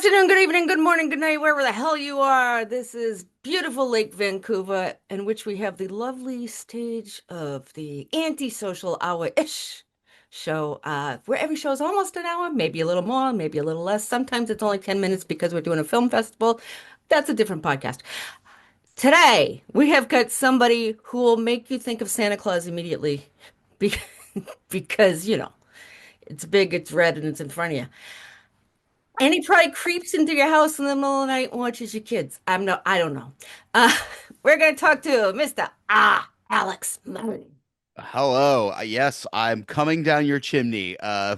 afternoon, good evening, good morning, good night, wherever the hell you are. This is beautiful Lake Vancouver, in which we have the lovely stage of the anti-social hour-ish show, where every show is almost an hour, maybe a little more, maybe a little less. Sometimes it's only 10 minutes because we're doing a film festival. That's a different podcast. Today, we have got somebody who will make you think of Santa Claus immediately because, because it's big, it's red, and it's in front of you. And he probably creeps into your house in the middle of the night and watches your kids. I don't know. Uh, we're gonna talk to Mr. Alex Murray. Hello. Yes, I'm coming down your chimney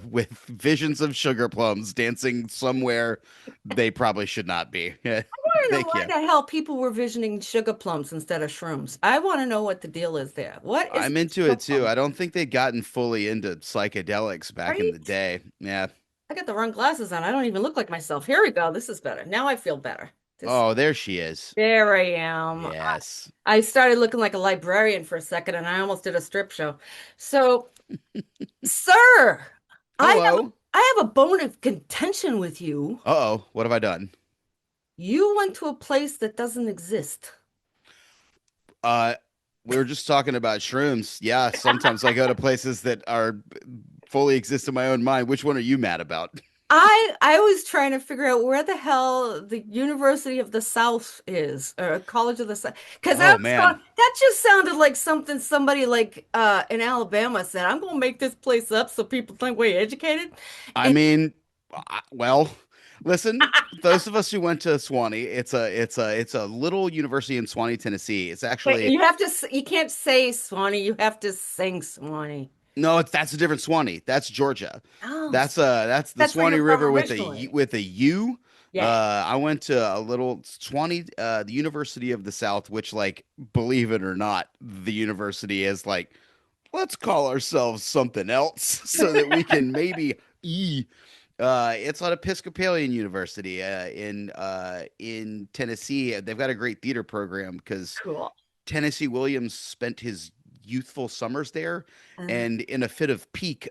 with visions of sugar plums dancing somewhere they probably should not be. I don't know Thank why you. the hell people were visioning sugar plums instead of shrooms. I want to know what the deal is there. What is I'm the into sugar it too. plum? I don't think they'd gotten fully into psychedelics back in the Right? day. Yeah. I got the wrong glasses on. I don't even look like myself. Here we go. This is better. Now I feel better. This, Oh, there she is. there I am. Yes. I started looking like a librarian for a second, and I almost did a strip show. So, sir, I have Hello. I have a bone of contention with you. Uh-oh. What have I done? You went to a place that doesn't exist. Uh, we were just talking about shrooms. Yeah, sometimes I go to places that are fully exist in my own mind. Which one are you mad about? I was trying to figure out where the hell the University of the South is, or College of the South, because Oh man. that just sounded like something somebody like in Alabama said. I'm gonna make this place up so people think we're educated. I And mean, well, listen, those of us who went to Swanee, it's a little university in Swanee, Tennessee. It's wait, actually you can't say Swanee, you have to sing Swanee. no, that's a different Swanee. That's Georgia. Oh, That's the that's where Swanee you're from River with originally. a U. Yeah. I went to a little Swanee, the University of the South, which, like, believe it or not, the university is like, let's call ourselves something else so that we can maybe e it's an Episcopalian university in Tennessee. They've got a great theater program because Cool. Tennessee Williams spent his youthful summers there, Uh, and in a fit of pique,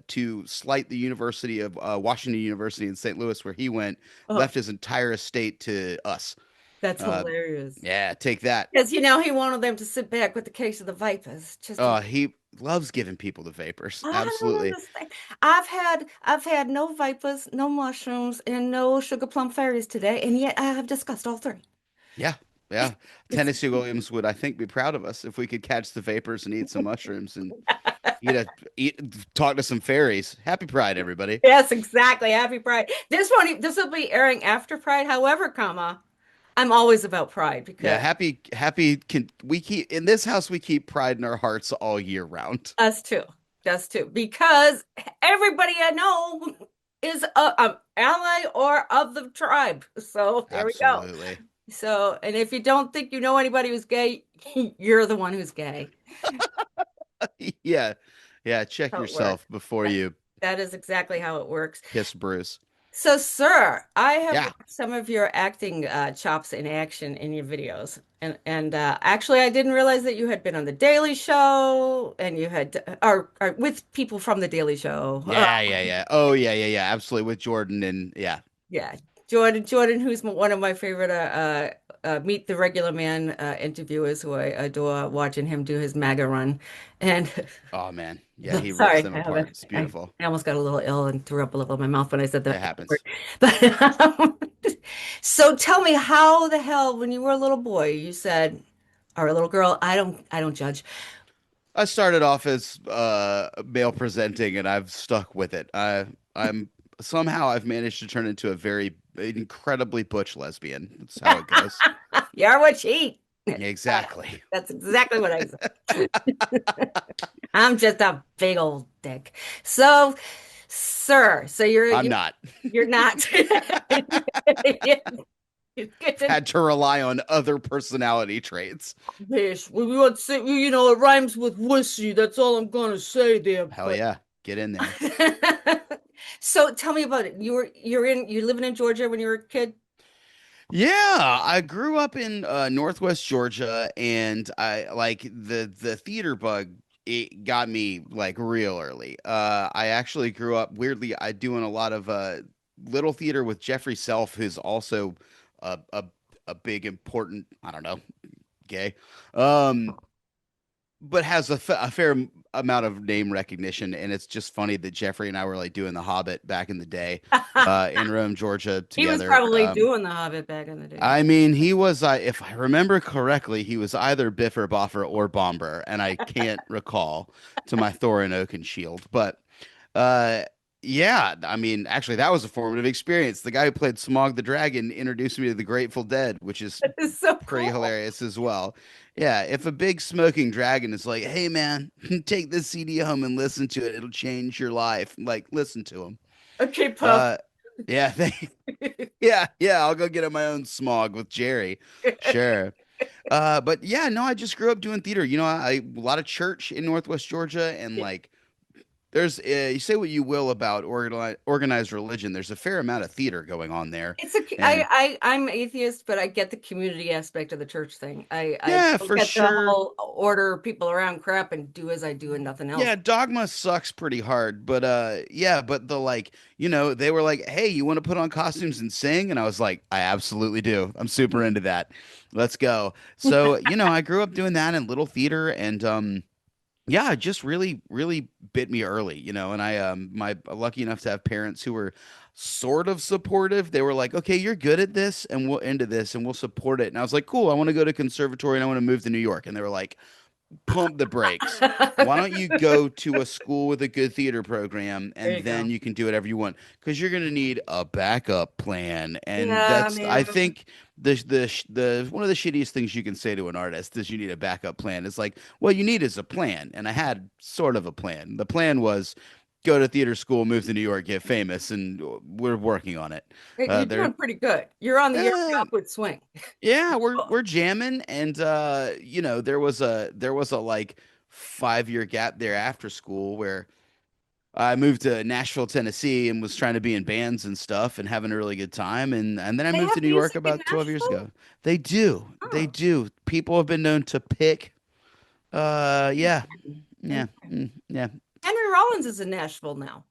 to slight the University of Washington University in St. Louis, where he went, oh, left his entire estate to us. that's Uh, hilarious. yeah, take that. Because he wanted them to sit back with the case of the vipers. Just a He loves giving people the vapors. I don't Absolutely. understand. I've had no vipers, no mushrooms, and no sugar plum fairies today, and yet I have discussed all three. Yeah, yeah. It's Tennessee Williams would, I think, be proud of us if we could catch the vapors and eat some mushrooms and eat a eat talk to some fairies. Happy Pride, everybody. yes, exactly. Happy Pride. This will be airing after Pride. However, I'm always about Pride Yeah, because happy can we keep in this house we keep pride in our hearts all year round. us too, us too. Because everybody I know is a ally or of the tribe. So there we go. Absolutely. So, and if you don't think you know anybody who's gay, you're the one who's gay. Yeah. Yeah, check How it works. yourself before That, you that is exactly how it works. kiss Bruce. So, sir, I have Yeah. watched some of your acting chops in action in your videos, and actually, I didn't realize that you had been on the Daily Show, and you had or with people from the Daily Show. Yeah. Oh yeah. Absolutely with Jordan and yeah. Yeah, Jordan, who's one of my favorite Meet the Regular Man interviewers, who I adore watching him do his MAGA run, and. Oh man. Yeah, he rips Sorry, them apart. It's I beautiful. almost got a little ill and threw up a little in my mouth when I said It that word. happens. But so tell me, how the hell, when you were a little boy, you said, or a little girl, I don't judge. I started off as male presenting, and I've stuck with it. I'm somehow I've managed to turn into a very incredibly butch lesbian. That's how it goes. You're what you eat. Exactly. That's exactly what I said. I'm just a big old dick. So, sir, so I'm not. you're not. It's good to Had to rely on other personality traits. Yes, we want to say, it rhymes with wussy. That's all I'm gonna say there. Hell But yeah. Get in there. so tell me about it. You living in Georgia when you were a kid? Yeah, I grew up in Northwest Georgia, and I like the theater bug. It got me like real early. I actually grew up weirdly. I doing a lot of little theater with Jeffrey Self, who's also a a, a big important, I don't know, gay. Um, but has a fair amount of name recognition, and it's just funny that Jeffrey and I were like doing The Hobbit back in the day, in Rome, Georgia, He was together. probably doing The Hobbit back in the day. I mean, he was, if I remember correctly, he was either Biffer, Boffer, or Bomber, and I can't recall to my Thorin Oakenshield. But uh, yeah, I mean, actually, that was a formative experience. The guy who played Smog the Dragon introduced me to the Grateful Dead, which is That is so pretty cool. hilarious as well. Yeah, if a big smoking dragon is like, "Hey man, take this CD home and listen to it. It'll change your life." Like, listen to him. Okay, Puff. Uh, yeah, yeah, yeah. I'll go get on my own Smog with Jerry. Sure. But yeah, no, I just grew up doing theater. A lot of church in Northwest Georgia, and like there's you say what you will about organized religion. There's a fair amount of theater going on there, It's a and I'm atheist, but I get the community aspect of the church thing. I yeah, don't for get the sure. whole order people around crap and do as I do and nothing else. Yeah, dogma sucks pretty hard, but yeah, but the like, they were like, "Hey, you want to put on costumes and sing?" And I was like, "I absolutely do. I'm super into that. Let's go." So, I grew up doing that in little theater, and yeah, it just really really bit me early, and I my lucky enough to have parents who were sort of supportive. They were like, "Okay, you're good at this and we'll into this and we'll support it." And I was like, "Cool, I want to go to conservatory and I want to move to New York." And they were like, pump the brakes. Why don't you go to a school with a good theater program There and you then go. you can do whatever you want? Because you're going to need a backup plan. And Yeah, I man. think the one of the shittiest things you can say to an artist is you need a backup plan. It's like, what you need is a plan. And I had sort of a plan. The plan was go to theater school, move to New York, get famous, and we're working on it. You're There, doing pretty good. You're on the uh, upward swing. yeah, we're jamming, and there was a like 5 year gap there after school where I moved to Nashville, Tennessee, and was trying to be in bands and stuff and having a really good time, and then I They moved have to New York music in about 12 years Nashville? ago. They do, they Oh. do. People have been known to pick. Yeah, And yeah, yeah. Henry Rollins is in Nashville now.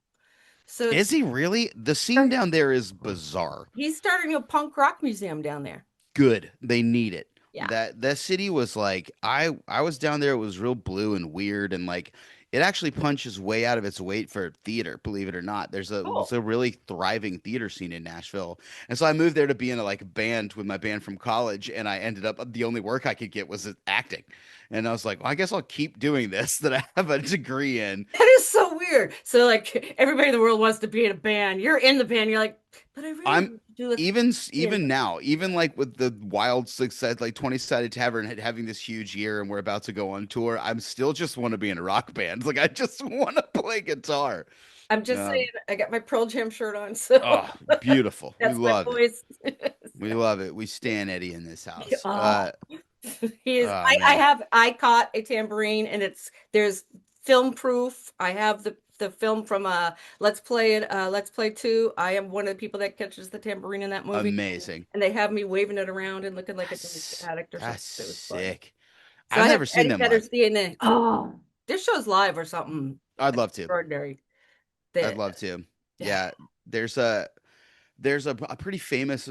So Is he really? The scene down there is bizarre. he's starting a punk rock museum down there. Good. They need it. Yeah. That city was like I was down there, it was real blue and weird, and like it actually punches way out of its weight for theater, believe it or not. It's Cool. a really thriving theater scene in Nashville. And so I moved there to be in a like band with my band from college, and I ended up the only work I could get was acting. And I was like, well, I guess I'll keep doing this that I have a degree in. That is so weird. So like everybody in the world wants to be in a band. You're in the band. You're like, but I really I'm want to do a theater. even now, even like with the wild success, like 20 Sided Tavern having this huge year, and we're about to go on tour. I'm still just want to be in a rock band. Like I just want to play guitar. I'm just Um, saying, I got my Pearl Jam shirt on, so oh, beautiful. We that's my love it. voice. We love it. We stan Eddie in this house. Oh, he is. Oh I man, have. I caught a tambourine, and there's film proof. I have the film from Let's Play it. Let's Play Two. I am one of the people that catches the tambourine in that movie, amazing. and they have me waving it around and looking like a drug That's addict or that's something. It was funny. sick. So I've I have never seen Eddie them Vedder's live. DNA. Oh, this show's live or something I'd love to. extraordinary. I'd That love to. yeah. Yeah, there's a pretty famous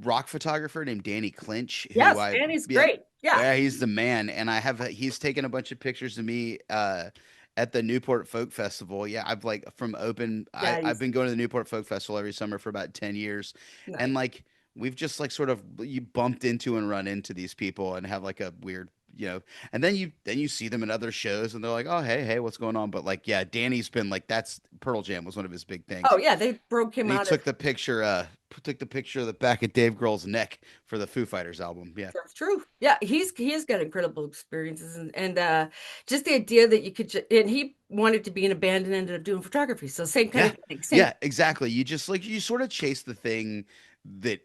rock photographer named Danny Clinch, who Yes, Danny's yeah, great. Yeah. yeah, he's the man. And he's taken a bunch of pictures of me at the Newport Folk Festival. Yeah, I've like from open, Yeah, I've he's been going to the Newport Folk Festival every summer for about 10 years. And nice. like, we've just like sort of, you bumped into and run into these people and have like a weird, and then you see them in other shows and they're like, oh, hey, what's going on? But like, yeah, Danny's been like, that's Pearl Jam was one of his big Oh things. yeah, they broke him And he out of took the picture of the back of Dave Grohl's neck for the Foo Fighters album. Yeah. that's true. Yeah, he's got incredible experiences and just the idea that you could and he wanted to be in a band and ended up doing photography. So same kind Yeah. of thing. Same Yeah, exactly. You just like you sort of chase the thing that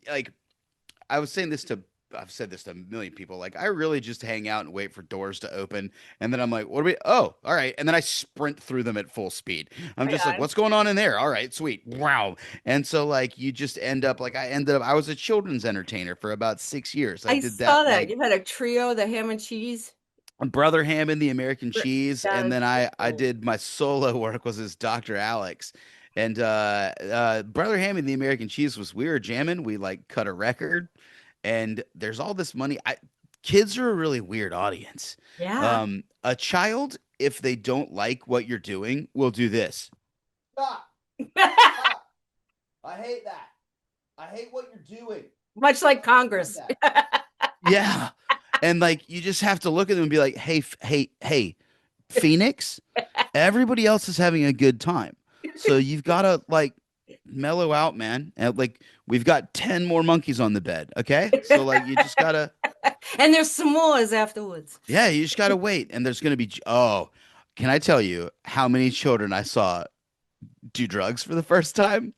like I was saying this to I've said this to a million people. Like I really just hang out and wait for doors to open, and then I'm like, "What are we? Oh, all right." And then I sprint through them at full speed. I'm just like, yeah, "What's going on in there?" All right, sweet, wow. And so like you just end up like I was a children's entertainer for about 6 years. I I did saw that that. like You had a trio, the ham and cheese. Brother Ham and the American Cheese, That and is then so I cool. did my solo work was as Dr. Alex, And Brother Ham and the American Cheese was we were jamming. We like cut a record, and there's all this money. Kids are a really weird audience. Yeah. A child, if they don't like what you're doing, will do this. Stop! Stop! I hate that. I hate what you're doing. Much like Stop doing Congress. that. Yeah. And like you just have to look at them and be like, "Hey, hey, Phoenix, everybody else is having a good time. So you've got to like mellow out, man. And like we've got 10 more monkeys on the bed, okay? So like you just got to And there's s'mores afterwards. yeah, you just got to wait and there's going to be oh, can I tell you how many children I saw do drugs for the first time?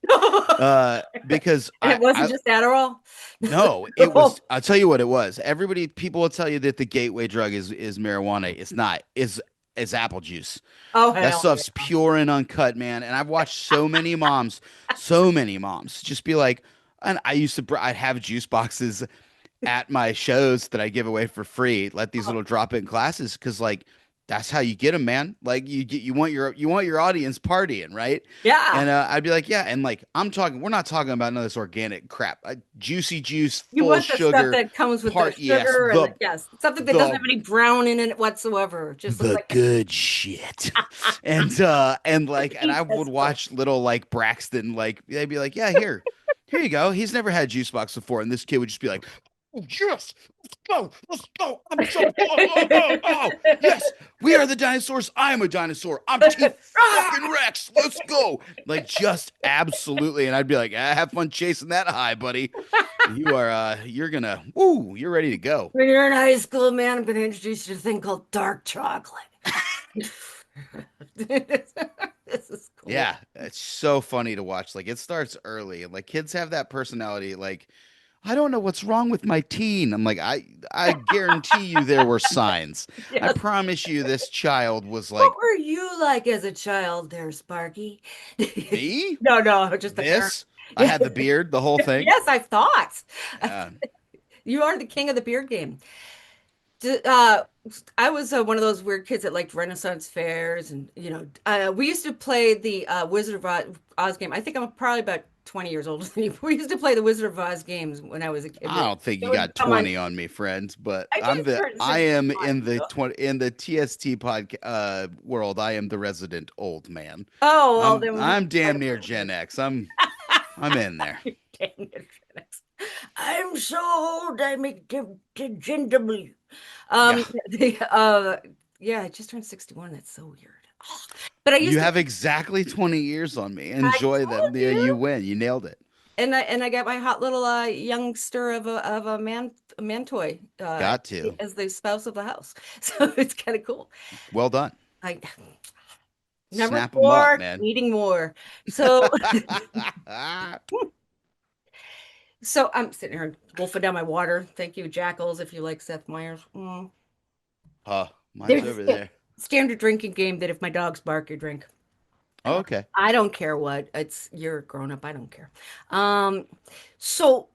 Because And it wasn't I just Adderall. no, it was. I'll tell you what it was. Everybody, people will tell you that the gateway drug is marijuana. It's not. Is apple juice. Oh, That hell stuff's yeah. pure and uncut, man. And I've watched so many moms just be like, and I used to, I'd have juice boxes at my shows that I give away for free, let these little drop in classes, because like that's how you get them, man. Like you want your audience partying, right? Yeah. And I'd be like, yeah, and like we're not talking about none of this organic crap, juicy juice, You full want the stuff sugar, that comes with the part yes, sugar and the, yes, something that doesn't the have any brown in it whatsoever. Just looks the like good shit. And like and eat I this would stuff. watch little like Braxton, like they'd be like, yeah, here you go. He's never had juice box before, and this kid would just be like, oh yes, let's go. I'm so yes, we are the dinosaurs. I am a dinosaur. I'm T fucking Rex. Let's go. Like just absolutely. And I'd be like, have fun chasing that high, buddy. You are you're gonna you're ready to go. When you're in high school, man, I'm going to introduce you to a thing called dark chocolate. This is cool. Yeah, it's so funny to watch. Like it starts early, and like kids have that personality. Like I don't know what's wrong with my teen. I'm like I guarantee you there were signs. I Yes. promise you this child was What like were you like as a child there, Sparky? me. No, no, just the parent. This I Yeah. had the beard, the whole thing. Yes, I thought. Uh, You are the king of the beard game. I was one of those weird kids that liked Renaissance fairs, and we used to play the Wizard of Oz game. I think I'm probably about 20 years older than you. We used to play the Wizard of Oz games when I was a kid. I don't think It you would got come on. 20 on me, friends, but I just turned I am 61. in the 20 in the TST podcast world. I am the resident old man. Oh, well, then. I'm damn near Gen X. I'm in there. Dang it, Phoenix. I'm so old, I'm interchangeable. Yeah. Um, yeah, I just turned 61. That's so weird. But I You used to, have exactly 20 years on me. I Enjoy told them. Yeah, you you. win. You nailed it. And I got my hot little youngster of a man toy Got to. as the spouse of the house. So it's kind of cool. Well done. I number Snap them up, four, man. eating more. So so I'm sitting here wolfing down my water. Thank you, Jackals, if you like Seth Meyers. Huh. Mine's There's over a there. standard drinking game that if my dogs bark, you drink. Oh, okay. I don't care what. It's you're a grown up. I don't care. Um, so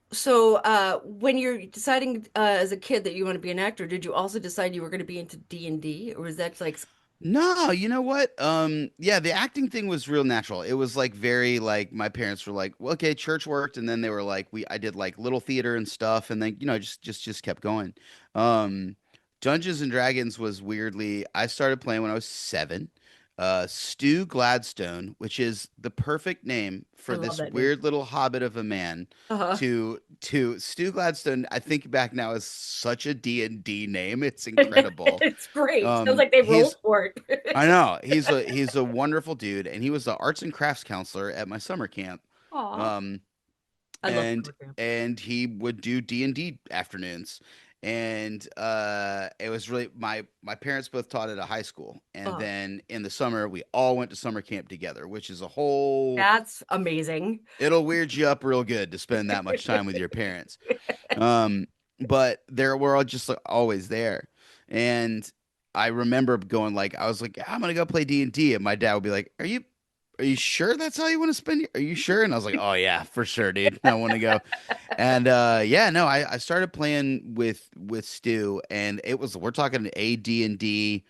when you're deciding as a kid that you want to be an actor, did you also decide you were going to be into D&D, or was that like No, you know what? Yeah, the acting thing was real natural. It was like very like my parents were like, well, okay, church worked, and then they were like, I did like little theater and stuff, and then just kept going. Um, Dungeons and Dragons was weirdly, I started playing when I was 7. Stu Gladstone, which is the perfect name I for love this that name. weird little hobbit of a man. Uh-huh. To Stu Gladstone, I think back now is such a D&D name. It's incredible. It's great. Sounds Um, like they rolled he's for I it. know he's a wonderful dude, and he was the arts and crafts counselor at my summer camp. Aw, Um, I love and summer camp. he would do D&D afternoons, and it was really my parents both taught at a high school, and Oh, then in the summer we all went to summer camp together, which is a whole that's amazing. it'll weird you up real good to spend that much time with your parents. Um, but there we're all just like, always there. And I remember going like I was like, I'm gonna go play D&D, and my dad would be like, are you sure that's how you want to spend Are you sure? And I was like, oh yeah, for sure, dude. I want to go. And yeah, no, I started playing with Stu, and it was we're talking AD&D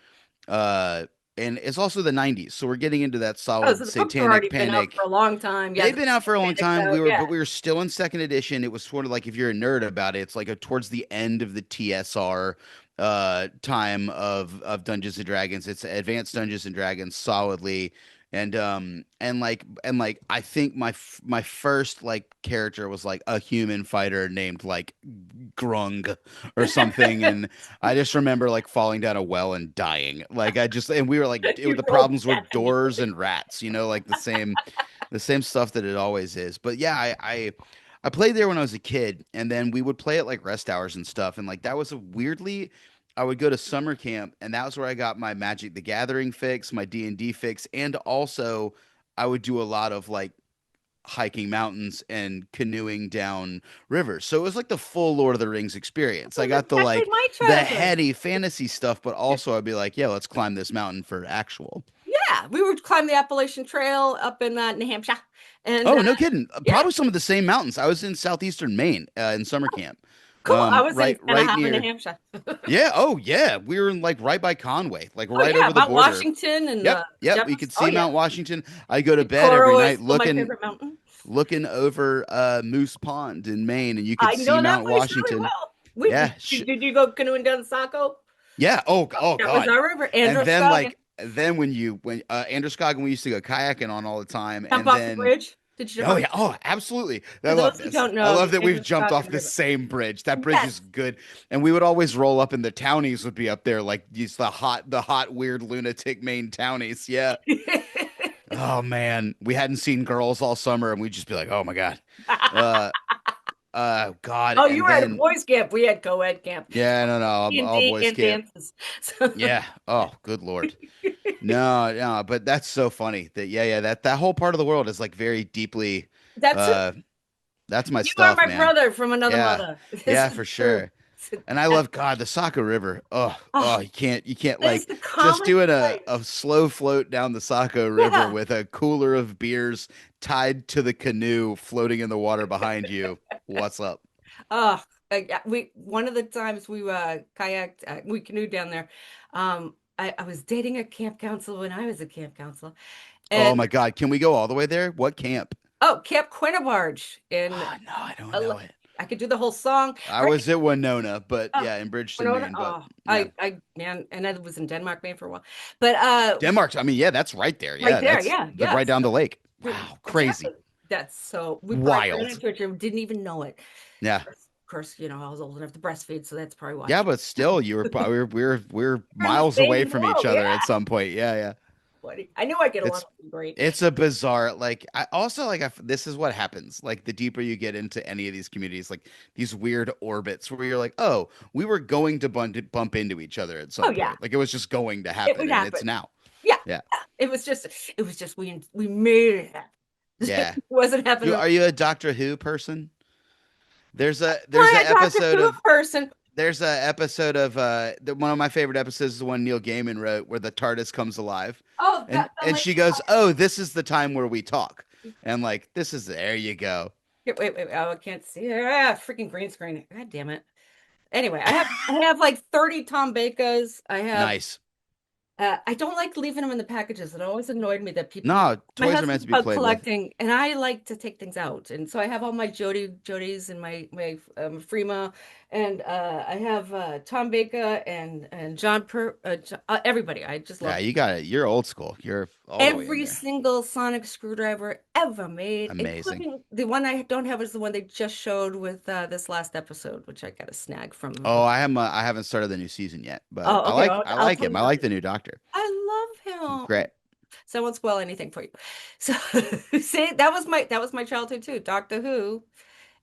and it's also the 90s. So we're getting into that Oh, so solid the books have satanic already been out for panic. a long time. Yeah, They've the been out for a long panic's time. out. Yeah. But we were still in second edition. It was sort of like if you're a nerd about it, it's like towards the end of the TSR time of Dungeons and Dragons. It's Advanced Dungeons and Dragons solidly. And I think my first like character was like a human fighter named like Grung or something, and I just remember like falling down a well and dying. Like I just and we were like You the rolled problems were doors and rats, like the same stuff that it always is. But yeah, I played there when I was a kid, and then we would play at like rest hours and stuff, and like that was a weirdly. I would go to summer camp, and that was where I got my Magic the Gathering fix, my D&D fix, and also I would do a lot of like hiking mountains and canoeing down rivers. So it was like the full Lord of the Rings experience. I That was got the exactly like my the childhood. heady fantasy stuff, but also I'd be like, yeah, let's climb this mountain for actual. Yeah, we would climb the Appalachian Trail up in New Hampshire, and Oh, no kidding. yeah, Probably some of the same mountains. I was in southeastern Maine in summer camp. cool. I was in Right Anaheim, New near. Hampshire. Yeah. Oh, yeah. We were like right by Conway, like Oh right yeah, over the Mount border. Washington and Yep. We Jefferson. could Oh see yeah, Mount Washington. I go to bed every Coro is night still my favorite mountain. looking over Moose Pond in Maine, and you could I see know that Mount place really Washington. well. Yeah. Did you go canoeing down the Saco? Yeah. Oh That was God. our river, And then Androscoggin. like then when Androscoggin we used to go kayaking on all the time, Jump and off the then bridge. Did you jump oh off yeah, the bridge? oh absolutely. I For love those who this. don't I know, love the that we've jumped off Androscoggin the River. same bridge. That bridge Yes. is good, and we would always roll up, and the townies would be up there like these the hot weird lunatic Maine townies. Yeah. Oh man, we hadn't seen girls all summer, and we'd just be like, oh my God. Uh, God, Oh, you and were at a then boys' camp. We had co-ed camp. yeah, no, no, all D&D boys and camp. dances. So Yeah. Oh, good Lord. No, no, but that's so funny that yeah, that whole part of the world is like very deeply that's uh that's my you are stuff, my man. brother from another Yeah. mother. This Yeah, is for true. sure. And I love God, the Saco River. Oh, You can't it's like the just calmest doing a place. slow float down the Saco River Yeah. with a cooler of beers tied to the canoe floating in the water behind you. What's up? Oh, yeah, we one of the times we kayaked, we canoed down there. I was dating a camp counselor when I was a camp counselor, Oh and my God, can we go all the way there? What camp? oh, Camp Quinabarge in Oh no, I don't uh, know it. I could do the whole song. I Right. was at Winona, but Oh, yeah, in Bridgeton, Winona. Maine. But Oh, yeah, man, and I was in Denmark, Maine for a while, but Denmark. I mean, yeah, that's right there. right Yeah, there, that's yeah, right yes, down the lake. yeah, Wow, exactly. crazy, That's so we probably ran wild. into each other, didn't even know it. Yeah, Of course, I was old enough to breastfeed, so that's probably why. yeah, but still, you were probably we're From the miles away same from each world, yeah. other at some point. Yeah, yeah. Buddy. I knew I'd get along It's with you great. it's a bizarre like I also like this is what happens like the deeper you get into any of these communities like these weird orbits where you're like oh we were going to bump into each other at Oh some yeah, point like it was just going to it happen would and it's happen. now. Yeah, Yeah, it was just we made it happen. It yeah. wasn't happening. Are you a Doctor Who person? There's Why a a Doctor episode Who of person? there's a episode of one of my favorite episodes is the one Neil Gaiman wrote where the TARDIS comes alive, Oh, and the lady. she goes, "Oh, this is the time where we talk," and like this is there you go. Here, wait. Oh, I can't see. Ah, freaking green screen. God damn it. Anyway, I have like 30 Tom Bakas. Nice. I don't like leaving them in the packages. It always annoyed me that people. No, My toys are meant husband's to be about played with. collecting, and I like to take things out, and so I have all my Jodies and my Freema, and I have Tom Baker and everybody. I just Yeah, love you got it. You're old school. You're all the way in every there. single sonic screwdriver ever made, Amazing. including the one I don't have is the one they just showed with this last episode, which I got a snag from. Oh, I haven't started the new season yet, but Oh, okay. I I'll like tell him. you I about like it. the new Doctor. I love him. Great. So I won't spoil anything for you. So see, that was my childhood too. Doctor Who.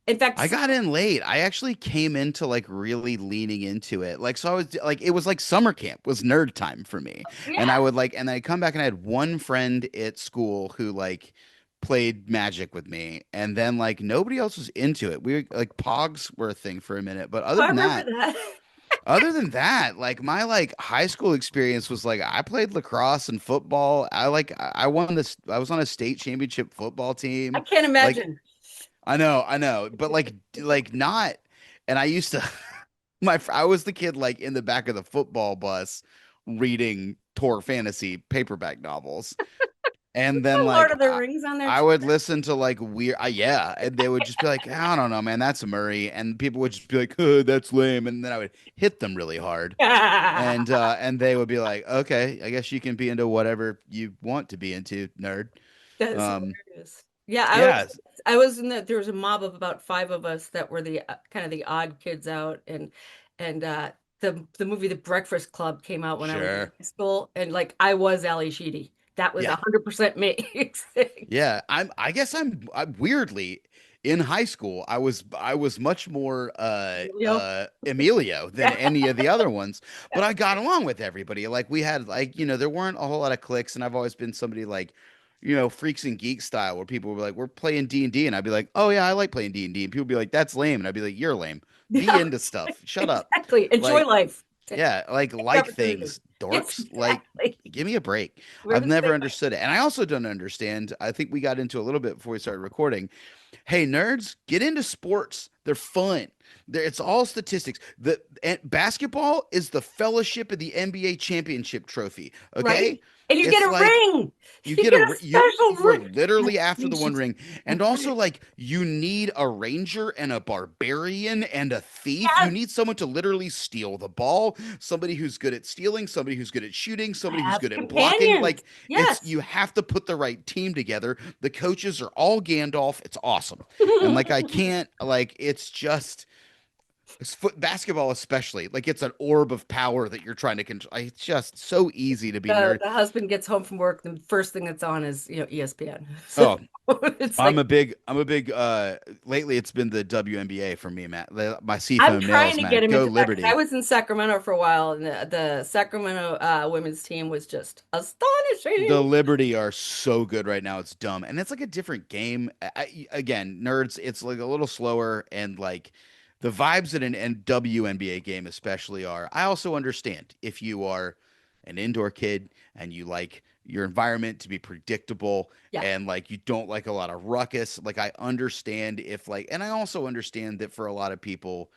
In fact, I got in late. I actually came into like really leaning into it. Like so I was like it was like summer camp was nerd time for me. And yeah. I would like and then I come back and I had one friend at school who like played Magic with me and then like nobody else was into it. We were like Pogs were a thing for a minute, but Oh, I remember that. other than that, like my like high school experience was like I played lacrosse and football. I won this I was on a state championship football I team. can't Like imagine. I know, but like not. And I used to, I was the kid like in the back of the football bus reading Tor fantasy paperback novels. And then The Lord like of the Rings on there I too. would listen to like weird, yeah, and they would just be like, I don't know, man, that's a Murray, and people would just be like, oh, that's lame, and then I would hit them really hard, and they would be like, okay, I guess you can be into whatever you want to be into, nerd. That's Um, hilarious. Yeah, yeah, I was in the there was a mob of about five of us that were the kind of the odd kids out, and the movie The Breakfast Club came out when I was in sure, high school, and like I was Ali Sheedy. That was yeah. 100% me. Yeah, I guess I'm weirdly in high school. I was much more Emilio. Emilio than any of the other ones, but I got along with everybody. Like we had like, there weren't a whole lot of cliques, and I've always been somebody like, freaks and geek style where people were like, we're playing D&D, and I'd be like, "Oh yeah, I like playing D&D." And D. And people would be like, "That's lame." And I'd be like, "You're lame. Be Yeah, into stuff. Shut up." exactly. Enjoy Like life. yeah, Take the like opportunity. things, Yes, dorks. Like, exactly. give me a break. We're I've the same never way. understood it. And I also don't understand. I think we got into a little bit before we started recording. Hey, nerds, get into sports. They're fun. It's all statistics. The and basketball is the fellowship of the NBA championship trophy. Right? Okay, And you get it's a like ring. you You get get a a you special are ring. literally after You the One should- Ring, and also like you need a ranger and a barbarian and a thief. You Yes, need someone to literally steal the ball, somebody who's good at stealing, somebody who's good at shooting, somebody who's have good at blocking. companions. Like it's Yes. you have to put the right team together. The coaches are all Gandalf. It's awesome, and like I can't like it's just it's foot basketball especially like it's an orb of power that you're trying to control. It's just so easy to be The nerd. the husband gets home from work, the first thing that's on is, ESPN. So Oh, it's I'm like a big, I'm a big, lately it's been the WNBA for me, Matt. My I'm Seafoam trying nails, to man. get him Go into that because I Liberty. was in Sacramento for a while, and the Sacramento women's team was just The astonishing. Liberty are so good right now. It's dumb. And it's like a different game. Again, nerds, it's like a little slower and like the vibes in an WNBA game especially are. I also understand if you are an indoor kid and you like your environment to be predictable Yeah. and like you don't like a lot of ruckus. Like I understand if like, and I also understand that for a lot of people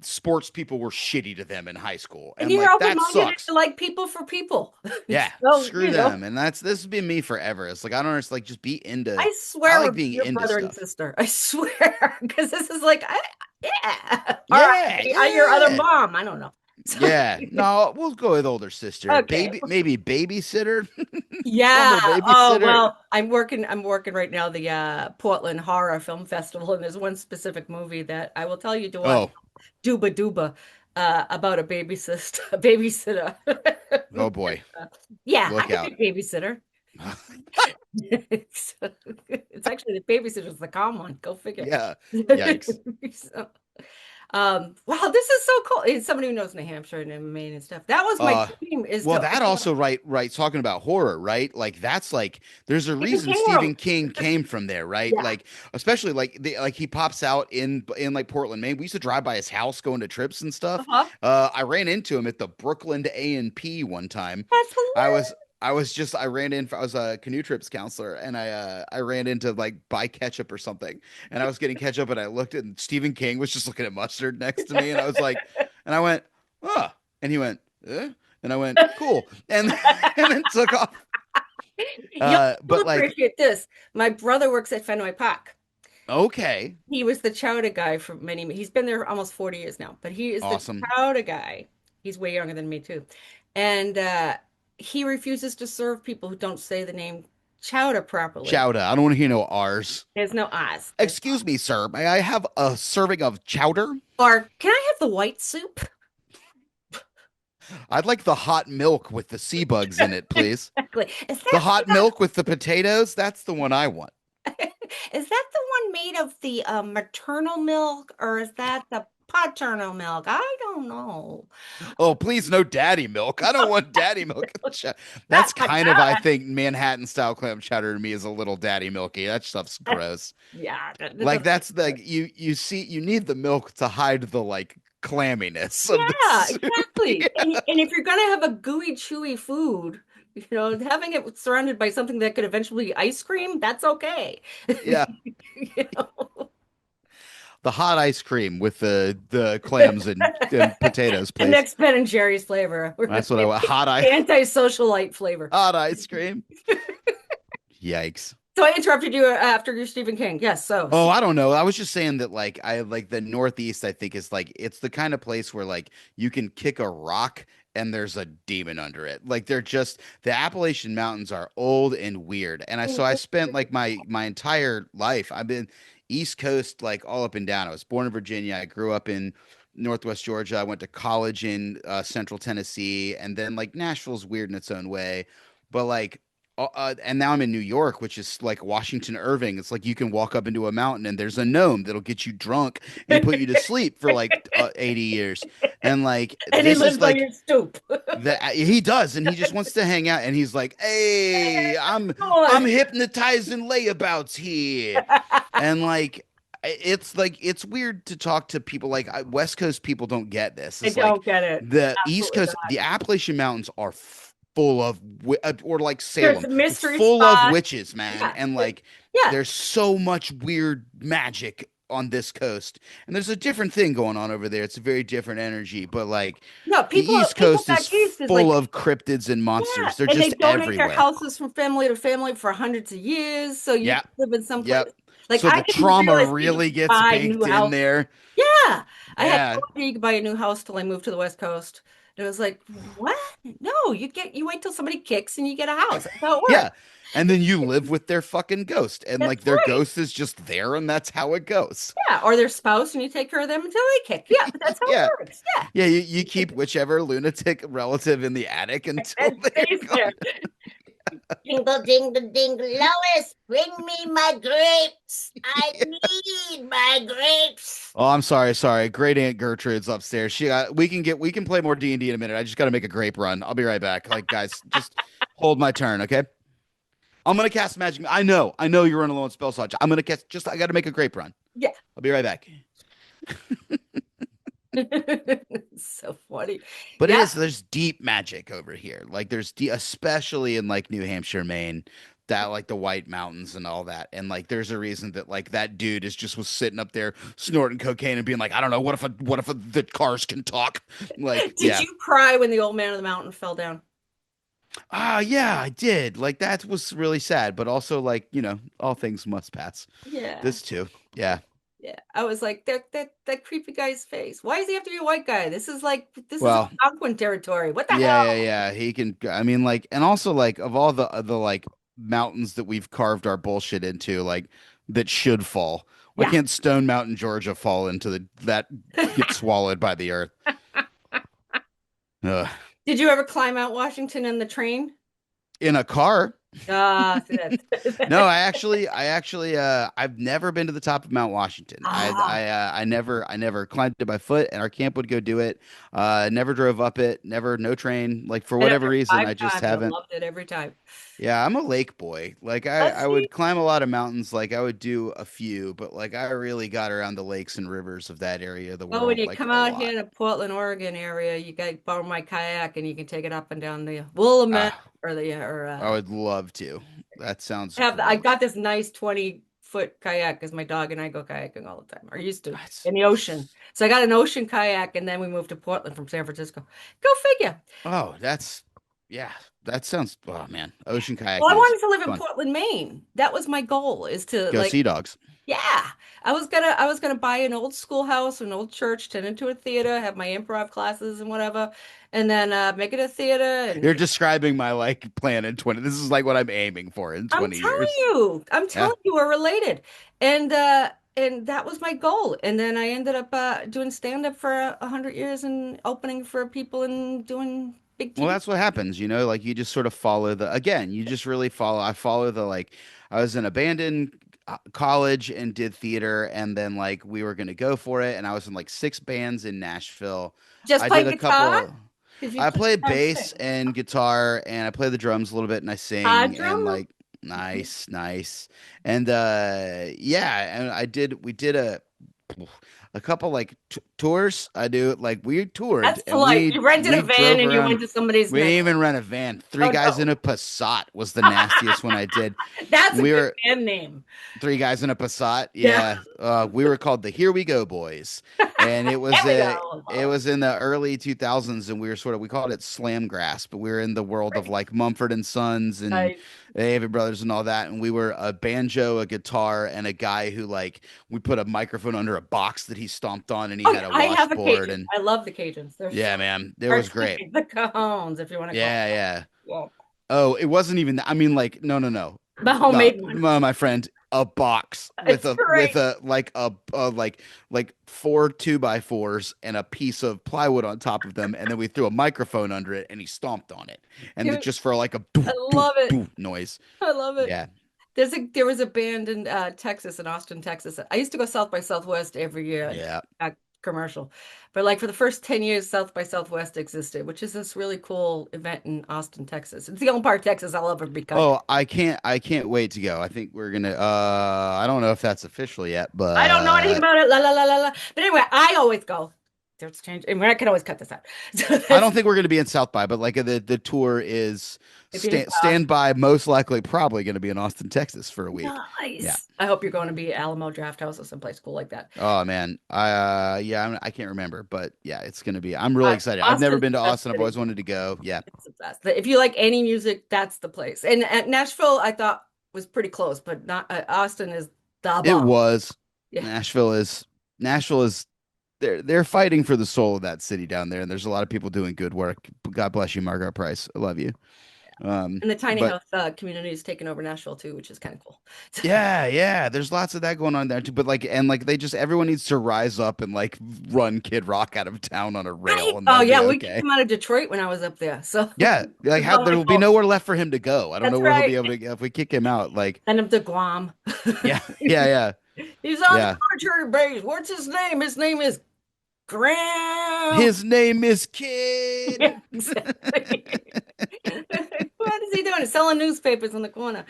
sports people were shitty to them in high school. And And you're like that open-minded sucks. to like people for people. Yeah, So, screw them. And this has been me forever. It's like I don't understand, like just be into I I swear like we're being your into brother and stuff. sister. I swear. Because this is like, yeah. All Yeah, right. I your other yeah. mom. I don't know. So, Yeah. No, we'll go with older sister. okay. Baby maybe babysitter. Yeah. Former Oh, babysitter. well, I'm working right now the Portland Horror Film Festival, and there's one specific movie that I will tell you to watch, Oh, Duba Duba, about a babysitter, a babysitter. oh boy. Yeah, I Look could be out. a babysitter. It's, it's actually the babysitter's the calm one. Go figure. Yeah. Yikes. So, wow, this is so cool. It's somebody who knows New Hampshire and Maine and stuff. That was my Uh, dream is well, to that open up also right talking about horror, right? Like that's like there's a Stephen reason King Stephen world. King came from there, right? Yeah. Like especially like like he pops out in like Portland, Maine. We used to drive by his house going to trips and stuff. Uh-huh. I ran into him at the Brooklyn A&P one time. That's I hilarious. was I ran in I was a canoe trips counselor and I ran into like buy ketchup or something and I was getting ketchup and I looked and Stephen King was just looking at mustard next to me and I was like and I went, "Oh." And he went, "Eh?" And I went, "Cool." And and then took off. You'll But like, appreciate this. My brother works at Fenway Park. okay, He was the chowder guy for he's been there almost 40 years now, but he is the awesome. chowder guy. He's way younger than me too. And he refuses to serve people who don't say the name chowder properly. Chowder. I don't want to hear no R's. There's no O's. There's Excuse me, sir. May I have a serving of chowder? or can I have the white soup? I'd like the hot milk with the sea bugs in it, please. Exactly. Is The that hot milk with the potatoes, that's the one I want. is that the one made of the maternal milk or is that the paternal milk? I don't know. Oh, please, no daddy milk. I don't want daddy milk. That's That's my kind of, I chowder. think, Manhattan style clam chowder to me is a little daddy milky. That stuff's gross. Yeah, that Like doesn't make that's the sense. you see you need the milk to hide the like clamminess of the Yeah, soup. exactly. Yeah. And if you're gonna have a gooey, chewy food, having it surrounded by something that could eventually be ice cream, that's okay. Yeah. You know? the hot ice cream with the clams and potatoes, And please. next Ben and Jerry's flavor. That's what I want. Anti-socialite flavor. Hot ice cream. Yikes. So I interrupted you after your Stephen King. Yes, so Oh, I don't know. I was just saying that like I like the Northeast, I think is like it's the kind of place where like you can kick a rock and there's a demon under it. Like they're just the Appalachian Mountains are old and weird. And I spent like my entire life. I've been East Coast like all up and down. I was born in Virginia. I grew up in Northwest Georgia. I went to college in Central Tennessee, and then like Nashville's weird in its own way. But like and now I'm in New York, which is like Washington Irving. It's like you can walk up into a mountain and there's a gnome that'll get you drunk and put you to sleep for like 80 years. And like and he this is lives on like your stoop. that he does, and he just wants to hang out. And he's like, "Hey, Come I'm on. hypnotizing layabouts here," and like it's weird to talk to people like West Coast people don't get this. I It's like don't get it. the East Absolutely Coast, not. the Appalachian Mountains are full of or like There's Salem, a mystery full of spot. witches, man, Yeah. and like Yeah. there's so much weird magic on this coast, and there's a different thing going on over there. It's a very different energy, but like No, the people East people Coast is back east is full like, of cryptids and yeah, monsters. They're and they just donate their everywhere. houses from family to family for hundreds of years. So you Yeah. can live in some place. Yep. Like So I the didn't trauma realize you really could gets buy new baked in houses. there. Yeah. I had no Yeah. idea you could buy a new house till I moved to the West Coast. And it was like, what? No, you wait till somebody kicks and you get a house. That's how it Yeah. works. And then you live with their fucking ghost, and That's like their right. ghost is just there, and that's how it goes. Yeah. Or their spouse and you take care of them until they kick. Yeah, but that's how Yeah. it works. Yeah. Yeah. You keep whichever lunatic relative in the attic until And they're stays gone. there. Jingle, jingle, jingle, Lois, bring me my grapes. I need my grapes. Oh, I'm sorry. Sorry. Great Aunt Gertrude's upstairs. We can play more D&D in a minute. I just got to make a grape run. I'll be right back. Like, guys, just hold my turn, okay? I'm gonna cast magic. I know you're running low on spell slot. I'm gonna cast. Just I got to make a grape run. Yeah. I'll be right back. So funny. But Yeah. there's deep magic over here. Like especially in like New Hampshire, Maine, that like the White Mountains and all that. And like there's a reason that like that dude is just was sitting up there snorting cocaine and being like, I don't know, the cars can talk? Like, Did yeah. you cry when the old man of the mountain fell down? Ah, yeah, I did. Like that was really sad, but also like, all things must pass. Yeah. This too. Yeah. Yeah. I was like, that creepy guy's face. Why does he have to be a white guy? This is Well, Algonquin territory. What the yeah, yeah, hell? yeah. He can. I mean, like, and also like of all the like mountains that we've carved our bullshit into, like that should fall. Why Yeah. can't Stone Mountain, Georgia, fall into the that get swallowed by the earth? Ugh. Did you ever climb out Washington in the train? In a car. Ah, see, No, that's I've never been to the top of Mount Washington. ah, I never climbed it by foot, and our camp would go do it. Never drove up it. Never, no train. Like for been up whatever there reason, five I just times. I haven't. loved it every time. Yeah, I'm a lake boy. Like I See? would climb a lot of mountains. Like I would do a few, but like I really got around the lakes and rivers of that area of the Well, when world you like come a out lot. here to Portland, Oregon area, you got borrow my kayak and you can take it up and down the Willamette Ah, or the or I would love to. That sounds I great. got this nice 20-foot kayak because my dog and I go kayaking all the time, or used to That's in the ocean. So I got an ocean kayak and then we moved to Portland from San Francisco. Go figure. oh, that's yeah. That sounds oh man. Ocean Well, I kayaking is wanted to live in fun. Portland, Maine. That was my goal, is to Go like, sea dogs. yeah. I was gonna buy an old schoolhouse, an old church, turn it into a theater, have my improv classes and whatever, and then make it a theater. You're And describing my like plan in 20. This is like what I'm aiming for in 20 years. I'm Yeah. telling you, we're related. And that was my goal. And then I ended up doing stand-up for 100 years and opening for people and doing big Well, TV. that's what happens, like you just sort of follow again, you just really I follow the like I was in abandoned college and did theater and then like we were going to go for it and I was in like six bands in Nashville. Just I did play a guitar couple because you I play play guitar and bass sing. and guitar and I play the drums a little bit and I Hard sing and drum. like nice, nice. And yeah, and we did a couple like Tours, I do. Like we toured That's and polite. You rented a we van drove and you around. went to somebody's We night. didn't even rent a van. Three Oh guys in no. a Passat was the nastiest one I did. That's a We good were band name. three guys in a Passat. Yeah. Yeah, we were called the Here We Go Boys, and There we go. it was in the early 2000s, and we were sort of we called it slam grass, but we were in the world of Right. like Mumford and Sons and Nice. Avett Brothers and all that, and we were a banjo, a guitar, and a guy who like we put a microphone under a box that he stomped on, and he Oh, had yeah, a I have a washboard, Cajun. and I love the Cajuns. They're so, yeah, man, it or was excuse great. me, the Cajones, if you want to call Yeah, yeah. them. Oh, it wasn't even. I mean, like, no, no, no, The no, homemade one. no, my friend, a box It's with great. a like like four 2x4s and a piece of plywood on top of them, and then we threw a microphone under it, and he stomped on it, and Dude, just for like a doo I doo love it. doo noise. I love it. Yeah, There was a band in Texas, in Austin, Texas. I used to go South by Southwest every year and yeah. commercial. But like for the first 10 years, South by Southwest existed, which is this really cool event in Austin, Texas. It's the only part of Texas I'll ever be country. Oh, I can't wait to go. I think we're gonna. I don't know if that's official yet, I don't know anything but about it. La la la la la. But anyway, I always go. There's change. I mean, I can always cut this out. So I that's don't think we're going to be in South by, but like the tour is if you stand by. Most likely, probably going to be in Austin, Texas for a week. Yeah. nice. I hope you're going to be Alamo Draft House or someplace cool like that. Oh man, I can't remember, but yeah, it's going to be. I'm really excited. I've never Austin's been to the best Austin. I've city. always wanted to go. Yeah, It's the best. If you like any music, that's the place. And at Nashville, I thought was pretty close, but not Austin is the it bomb. was. Yeah. Nashville is Nashville is they're fighting for the soul of that city down there, and there's a lot of people doing good work. God bless you, Margaret Price. I love you. And the tiny But house community is taking over Nashville too, which is kind of cool. yeah, yeah, there's lots of that going on there too. But like, and like, they just everyone needs to rise up and like run Kid Rock out of town on a Right. rail, and Oh they'll be yeah, we kicked okay. him out of Detroit when I was up there. So Yeah, like it's how not there my will be fault. nowhere left for him to go. I don't know That's where he'll right. be able to if we kick him out. Like, Send him to Guam. yeah, yeah, yeah, He's on the yeah. military base. What's his name? His name is Graham. His name is Yeah, Kid. exactly. What is he doing? He's selling newspapers on the corner.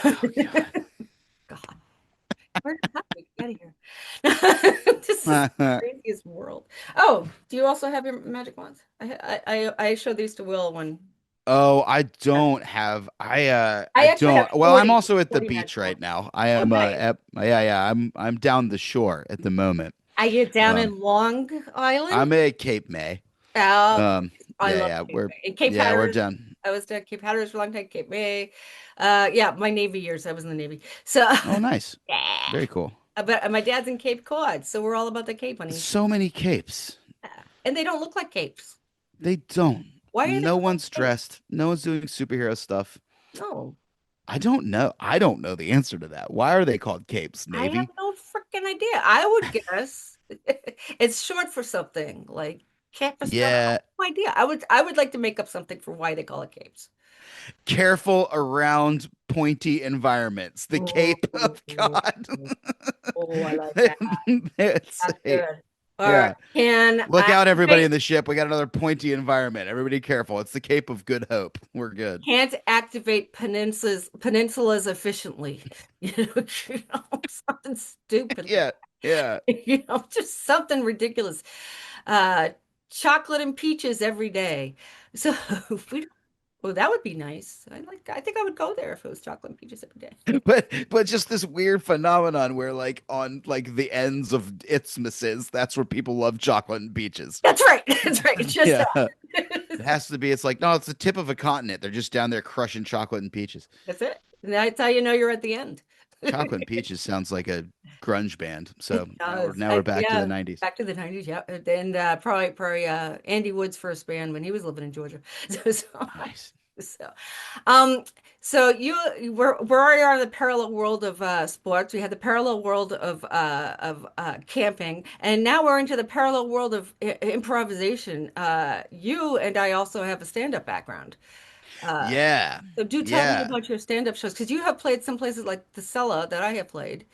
Oh God, where how did we get here? This is the God. craziest world. Oh, do you also have your magic wands? I showed these to Will when Oh, I don't have I I actually have don't. Well, I'm 40, also at the 40 magic beach right wands. now. I Oh, am nice. yeah, yeah, I'm down the shore at the moment. I get down Um in Long Island. I'm at Cape May. Oh, I Yeah, love yeah, Cape May. And Cape we're Hatteras. done. I was at Cape Hatteras for a long time. Cape May. Yeah, my Navy years. I was in the Navy. So, Oh, nice. yeah. Very cool. But my dad's in Cape Cod, so we're all about the Cape, honey. So many capes. Yeah. And they don't look like capes. They don't. Why are they No called one's capes? dressed. No one's doing superhero stuff. No, I don't know. I don't know the answer to that. Why are they called capes, I have Navy? no freaking idea. I would guess it's short for something like capistrano. I have Yeah. no idea. I would like to make up something for why they call it capes. Careful around pointy environments. The Oh, cape of God. oh, I like that. It's That's a, good. All right. yeah. Can Look I out, everybody activate in the ship. We got another pointy environment. Everybody careful. It's the Cape of Good Hope. We're good. can't activate peninsulas efficiently? Something stupid like Yeah. Yeah. just something ridiculous. Uh, chocolate and peaches every day. So we, well, that would be nice. I think I would go there if it was chocolate and peaches every day. But just this weird phenomenon where like on like the ends of isthmuses, that's where people love chocolate and peaches. That's right. That's right. It's just Yeah. that. It has to be. It's like, no, it's the tip of a continent. They're just down there crushing chocolate and peaches. That's it. And that's how you know you're at the end. Chocolate and peaches sounds like a grunge band. It So does. now we're back to the Yeah, 90s. back to the 90s. Yeah. And probably Andy Wood's first band when he was living in Georgia. Nice. So, um, so we're already on the parallel world of sports. We had the parallel world of camping, and now we're into the parallel world of improvisation. You and I also have a stand-up background. Uh, Yeah. so do tell me Yeah. about your stand-up shows because you have played some places like the Cellar that I have played,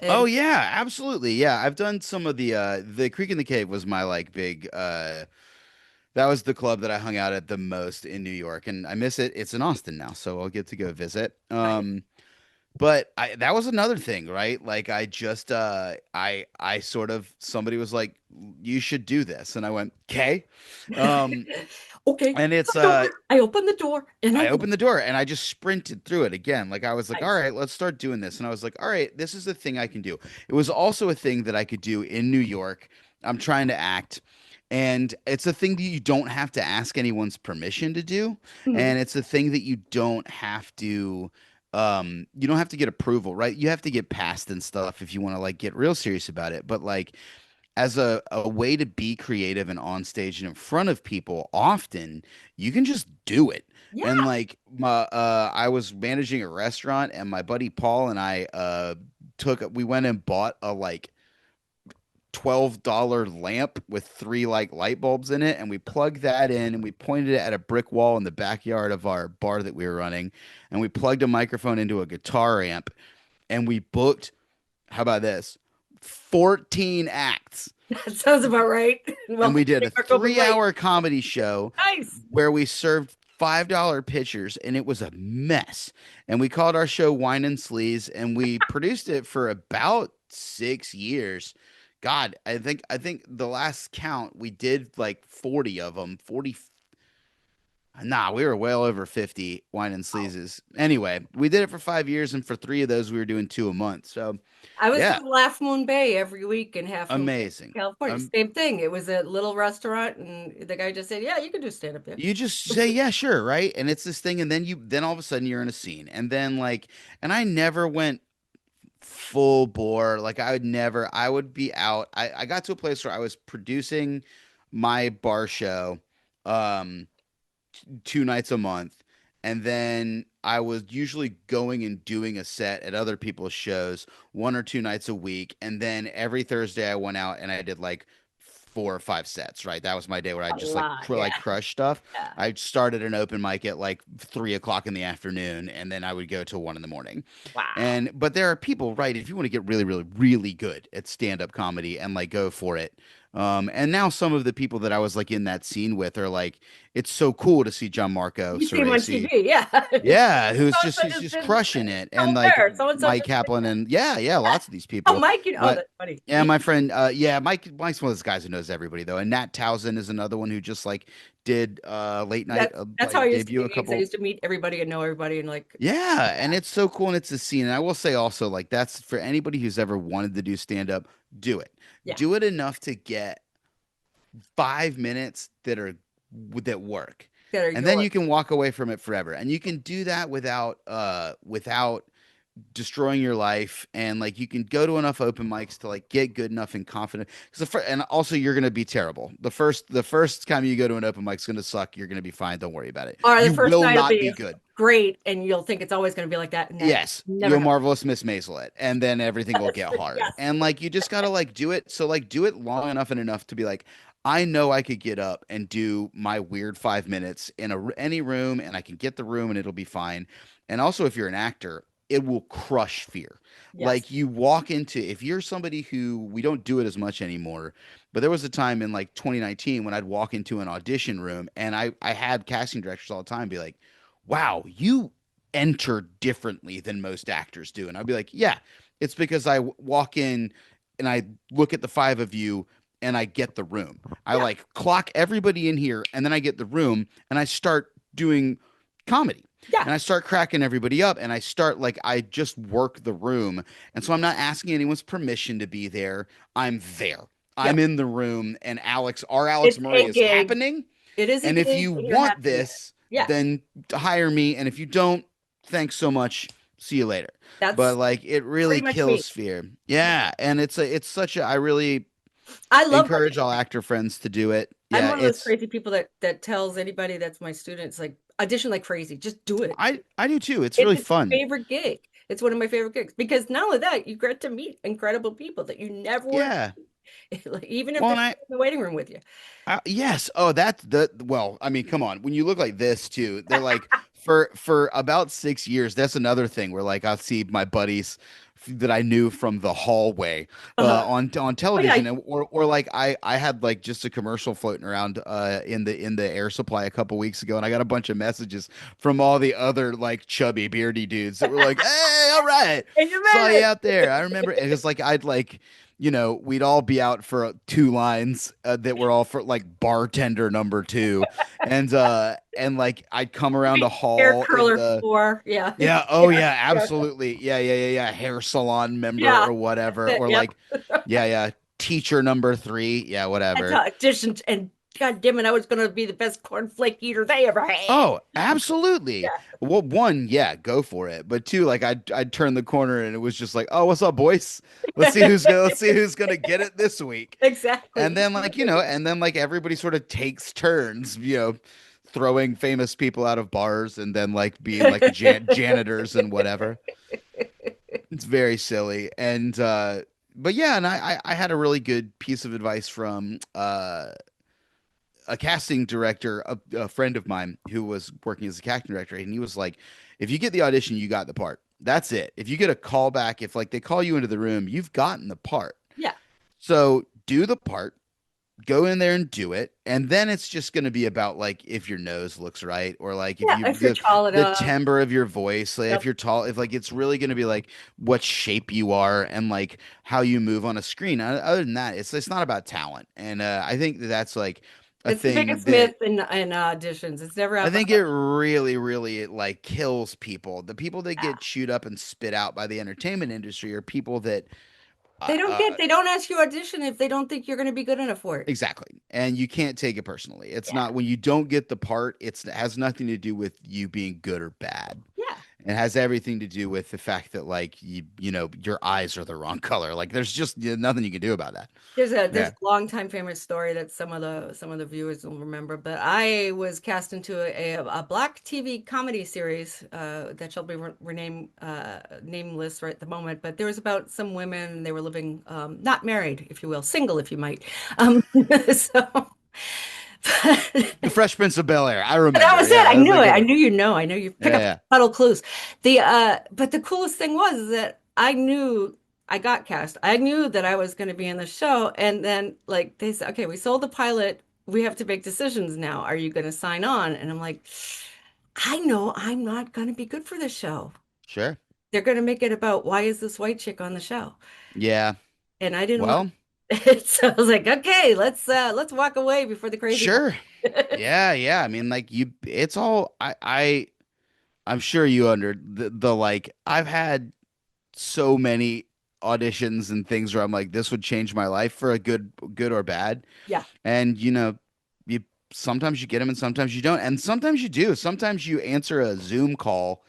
Oh and yeah, absolutely. Yeah, I've done some of the Creek in the Cave was my like big that was the club that I hung out at the most in New York, and I miss it. It's in Austin now, so I'll get to go visit. nice. But that was another thing, right? Like I just I sort of somebody was like, you should do this. And I went, okay. Um Okay, and it's the door. I opened the door and I I went. opened the door and I just sprinted through it again. Like I was like, all Nice. right, let's start doing this. And I was like, all right, this is a thing I can do. It was also a thing that I could do in New York. I'm trying to act. And it's a thing that you don't have to ask anyone's permission to do. Mhm. And it's a thing that you don't have to get approval, right? You have to get passed and stuff if you want to like get real serious about it. But like as a way to be creative and on stage and in front of people, often you can just do it. And Yeah, like I was managing a restaurant, and my buddy Paul and I we went and bought a like $12 lamp with three like light bulbs in it, and we plugged that in and we pointed it at a brick wall in the backyard of our bar that we were running, and we plugged a microphone into a guitar amp, and we booked, how about this, 14 acts, that sounds about right. and Welcome we to did New a York Open Mic. 3 hour comedy show Nice. where we served $5 pitchers, and it was a mess. And we called our show Wine and Sleaze, and we produced it for about 6 years. God, I think the last count we did like 40 of them. 40. Nah, we were well over 50 wine and sleazes. Anyway, we did it for 5 years, and for three of those we were doing two a month. So I was yeah, doing Laugh Moon Bay every week in Half Moon Bay, amazing. California. Um, Same thing. It was a little restaurant, and the guy just said, "Yeah, you can do stand up there." You just say, yeah, sure, right? And it's this thing, and then all of a sudden you're in a scene. And then like, and I never went full bore. Like I would be out. I got to a place where I was producing my bar show um 2 nights a month. And then I was usually going and doing a set at other people's shows 1 or 2 nights a week. And then every Thursday I went out and I did like 4 or 5 sets, right? That was my day where I A just like lot, yeah, crush stuff. yeah. I started an open mic at like 3 o'clock in the afternoon, and then I would go till 1 in the morning. Wow. And but there are people, right? If you want to get really, really, really good at stand-up comedy and like go for it. And now some of the people that I was like in that scene with are like, it's so cool to see John Marco You see him on Ceresi. TV, yeah. Yeah, who's just So-and-so he's just just did crushing it. And like Colbert. So-and-so Mike just did Kaplan, that. and yeah, Yeah. lots of these Oh, people. Mike, oh, But that's funny. yeah, my friend, yeah, Mike's one of those guys who knows everybody though. And Nat Townsend is another one who just like did late night That's how I like used to debut do a gigs. I couple. used to meet everybody and know everybody and like, Yeah, and it's so cool, and it's a scene. And I will say also, like, that's for anybody who's ever wanted to do stand up, do it. yeah, Do it enough to get 5 minutes that work. that are And then yours. you can walk away from it forever. And you can do that without destroying your life, and like you can go to enough open mics to like get good enough and confident, because and also you're going to be terrible the first time you go to an open mic is going to suck. You're going to be fine, don't worry about it. Or the You first will night will not be be good. great and you'll think it's always going to be like that. And that Yes, never you'll happens. marvelous Miss Maisel it, and then everything will get hard. Yes. And like you just gotta like do it. So like do it long enough and enough to be like, I know I could get up and do my weird 5 minutes in any room, and I can get the room, and it'll be fine. And also, if you're an actor, it will crush fear. Yes. Like you walk into, if you're somebody who, we don't do it as much anymore, but there was a time in like 2019 when I'd walk into an audition room, and I had casting directors all the time be like, wow, you enter differently than most actors do. And I'd be like, yeah, it's because I walk in and I look at the five of you and I get the room. I Yeah. like clock everybody in here, and then I get the room and I start doing comedy. Yeah. And I start cracking everybody up, and I start like I just work the room. And so I'm not asking anyone's permission to be there. I'm there. Yeah. I'm in the room, and our Alex It's Murray a is gig. happening. It is a And if gig you and you're want happy in it. this, Yeah. then hire me. And if you don't, thanks so much. See you later. But That's like it really pretty much me. kills fear. Yeah, and it's such a, I really I love encourage all auditioning. actor friends to do it. I'm Yeah, one of those crazy people that tells anybody that's my students like audition like crazy. Just do it. I do too. It's It's really a fun. favorite gig. It's one of my favorite gigs because not only that, you get to meet incredible people that you never would have, Yeah. like, even if Well, they're and in the waiting room with you. yes. Oh, that's the well. I mean, come on. When you look like this too, they're like for about 6 years. That's another thing where like I'll see my buddies that I knew from the hallway Uh-huh. on Oh yeah. television, or like I had like just a commercial floating around in the air supply a couple weeks ago, and I got a bunch of messages from all the other like chubby beardy dudes that were like, "Hey, all right, And you saw you made out there." I remember it was like I'd like. We'd all be out for two lines that were all for like bartender number two, and like I'd come around a it. Hair hall in curler the four. Yeah. yeah. Oh, Yeah. yeah. Yeah. Absolutely. Yeah. Yeah. Yeah. Yeah. Hair salon member Yeah. or That's whatever. it. Or Yep. like, yeah. Yeah. Teacher number three. Yeah. That's Whatever. how additions and God damn it, I was gonna be the best cornflake eater they ever had. Oh, absolutely. Yeah. Well, one, yeah, go for it. But two, like I'd turn the corner and it was just like, oh, what's up, boys? Let's see who's gonna get it this week. And Exactly. then like, and then like everybody sort of takes turns, throwing famous people out of bars and then like being like janitors and whatever. It's very silly. And but yeah, and I had a really good piece of advice from a casting director, a friend of mine who was working as a casting director, and he was like, if you get the audition, you got the part. That's it. If you get a call back, if like they call you into the room, you've gotten the part. Yeah. So do the part, go in there and do it, and then it's just going to be about like if your nose looks right, or like if Yeah. you If you're tall the enough. timbre of your voice, like if Yep. you're tall, if like it's really going to be like what shape you are and like how you move on a screen. Other than that, it's not about talent, and I think that that's like a It's the thing biggest that myth in auditions. It's never I about think it really, really it like kills people. The people that that. get chewed up and spit out by the entertainment industry are people that They don't ask you audition if they don't think you're gonna be good enough for it. exactly. And you can't take it personally. It's Yeah. not when you don't get the part, it has nothing to do with you being good or bad. Yeah. It has everything to do with the fact that like your eyes are the wrong color. Like there's just nothing you can do about that. There's Yeah. a long time famous story that some of the viewers will remember, but I was cast into a black TV comedy series that shall be renamed nameless right at the moment. But there was about some women, they were living not married, if you will, single, if you might. Um, so The but Fresh Prince of Bel-Air. I that remember. was it. Yeah, I that was knew a it. good I one. knew you know. I know you pick up Yeah. subtle clues. The but the coolest thing was that I knew I got cast. I knew that I was going to be in the show, and then like they said, okay, we sold the pilot. We have to make decisions now. Are you going to sign on? And I'm like, I know I'm not going to be good for this show. Sure. They're going to make it about why is this white chick on the show? Yeah. And I didn't want Well, it. So I was like, okay, let's walk away before the crazy part. sure. Yeah, yeah. I mean, like it's all I'm sure you under the like I've had so many auditions and things where I'm like, this would change my life for a good or bad. Yeah. And you sometimes you get them and sometimes you don't. And sometimes you do. Sometimes you answer a Zoom call.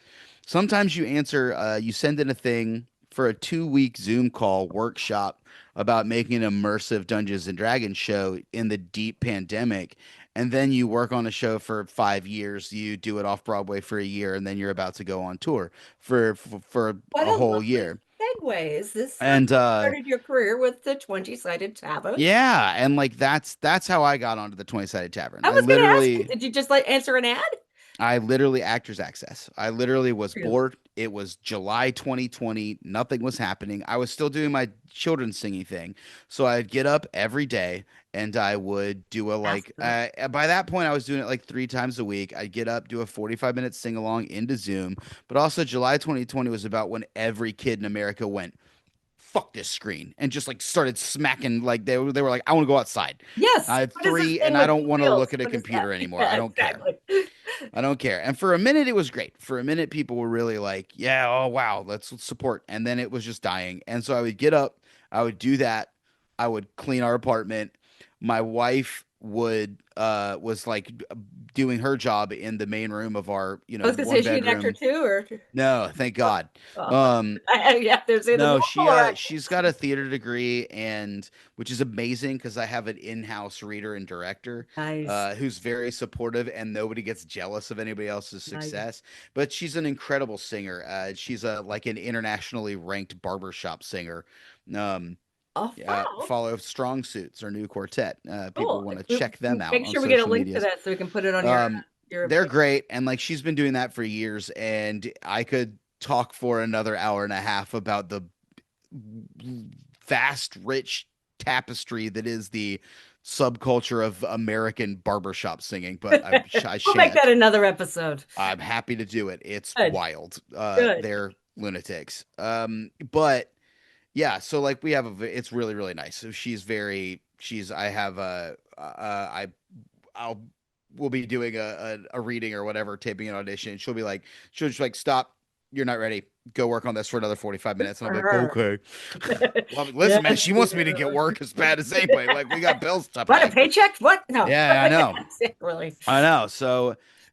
Sometimes you send in a thing for a 2 week Zoom call workshop about making an immersive Dungeons and Dragons show in the deep pandemic. And then you work on a show for 5 years. You do it off Broadway for a year, and then you're about to go on tour for What a a whole lovely year. segue. Is this And started your career with the 20-sided tavern? yeah, and like that's how I got onto the 20-sided tavern. I was going to ask you, did you just like answer an ad? I literally actors access. I literally was Really? bored. It was July 2020. Nothing was happening. I was still doing my children's singing thing. So I'd get up every day and I would do a Ask like them. by that point I was doing it like 3 times a week. I'd get up, do a 45-minute sing along into Zoom. But also July 2020 was about when every kid in America went fuck this screen and just like started smacking like they were like I want to go outside. I Yes. had What is this three thing and I with don't two want to wheels? look at a What is that? computer anymore. I Yeah, don't care. exactly. I don't care. And for a minute, it was great. For a minute, people were really like, yeah, oh, wow, let's support. And then it was just dying. And so I would get up, I would do that. I would clean our apartment. My wife was like doing her job in the main room of our, I was going to say, one is she an actor bedroom. too, or No, thank God. oh, Um, yeah, there's either no, one or acting. she's got a theater degree and which is amazing because I have an in-house reader and director Nice, who's very supportive and nobody gets jealous of anybody else's nice. success. But she's an incredible singer. She's a like an internationally ranked barbershop singer. Um, Oh, wow, follow Strong Suits, our new quartet. People cool. want to check them out Make on sure we get a social link to medias. that so we can put it on Um, your they're great, and like she's been doing that for years, and I could talk for another hour and a half about the vast, rich tapestry that is the subculture of American barbershop singing, but I We'll make that shan't. another episode. I'm happy to do it. It's Good, wild. good. They're lunatics. But yeah, so like we have it's really really nice. So she's I have I'll we'll be doing a reading or whatever, taping an audition. She'll just like stop. You're not ready. Go work on this for another 45 Good minutes. And for I'll be like, her. okay. Well, listen, man, Yes, she wants me to get work as bad as anybody. Like we got bills to what, a pay. paycheck? What? No. Yeah, I know. Really. I know.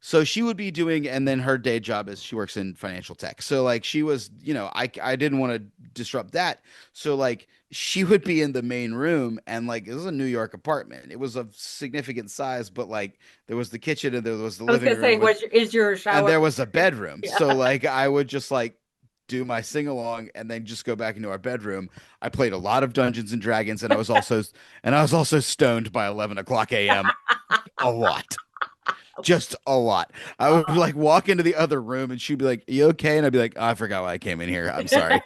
So she would be doing, and then her day job is she works in financial tech. So like she was, I didn't want to disrupt that. So like she would be in the main room, and like it was a New York apartment. It was of significant size, but like there was the kitchen and there was the I was living gonna say, room with, is your and shower? there was a bedroom. Yeah. So like I would just like do my sing along and then just go back into our bedroom. I played a lot of Dungeons and Dragons, and I was also stoned by 11 o'clock a.m. a lot, just a lot. I would like walk into the other room and she'd be like, "You okay?" And I'd be like, oh, "I forgot why I came in here. I'm sorry.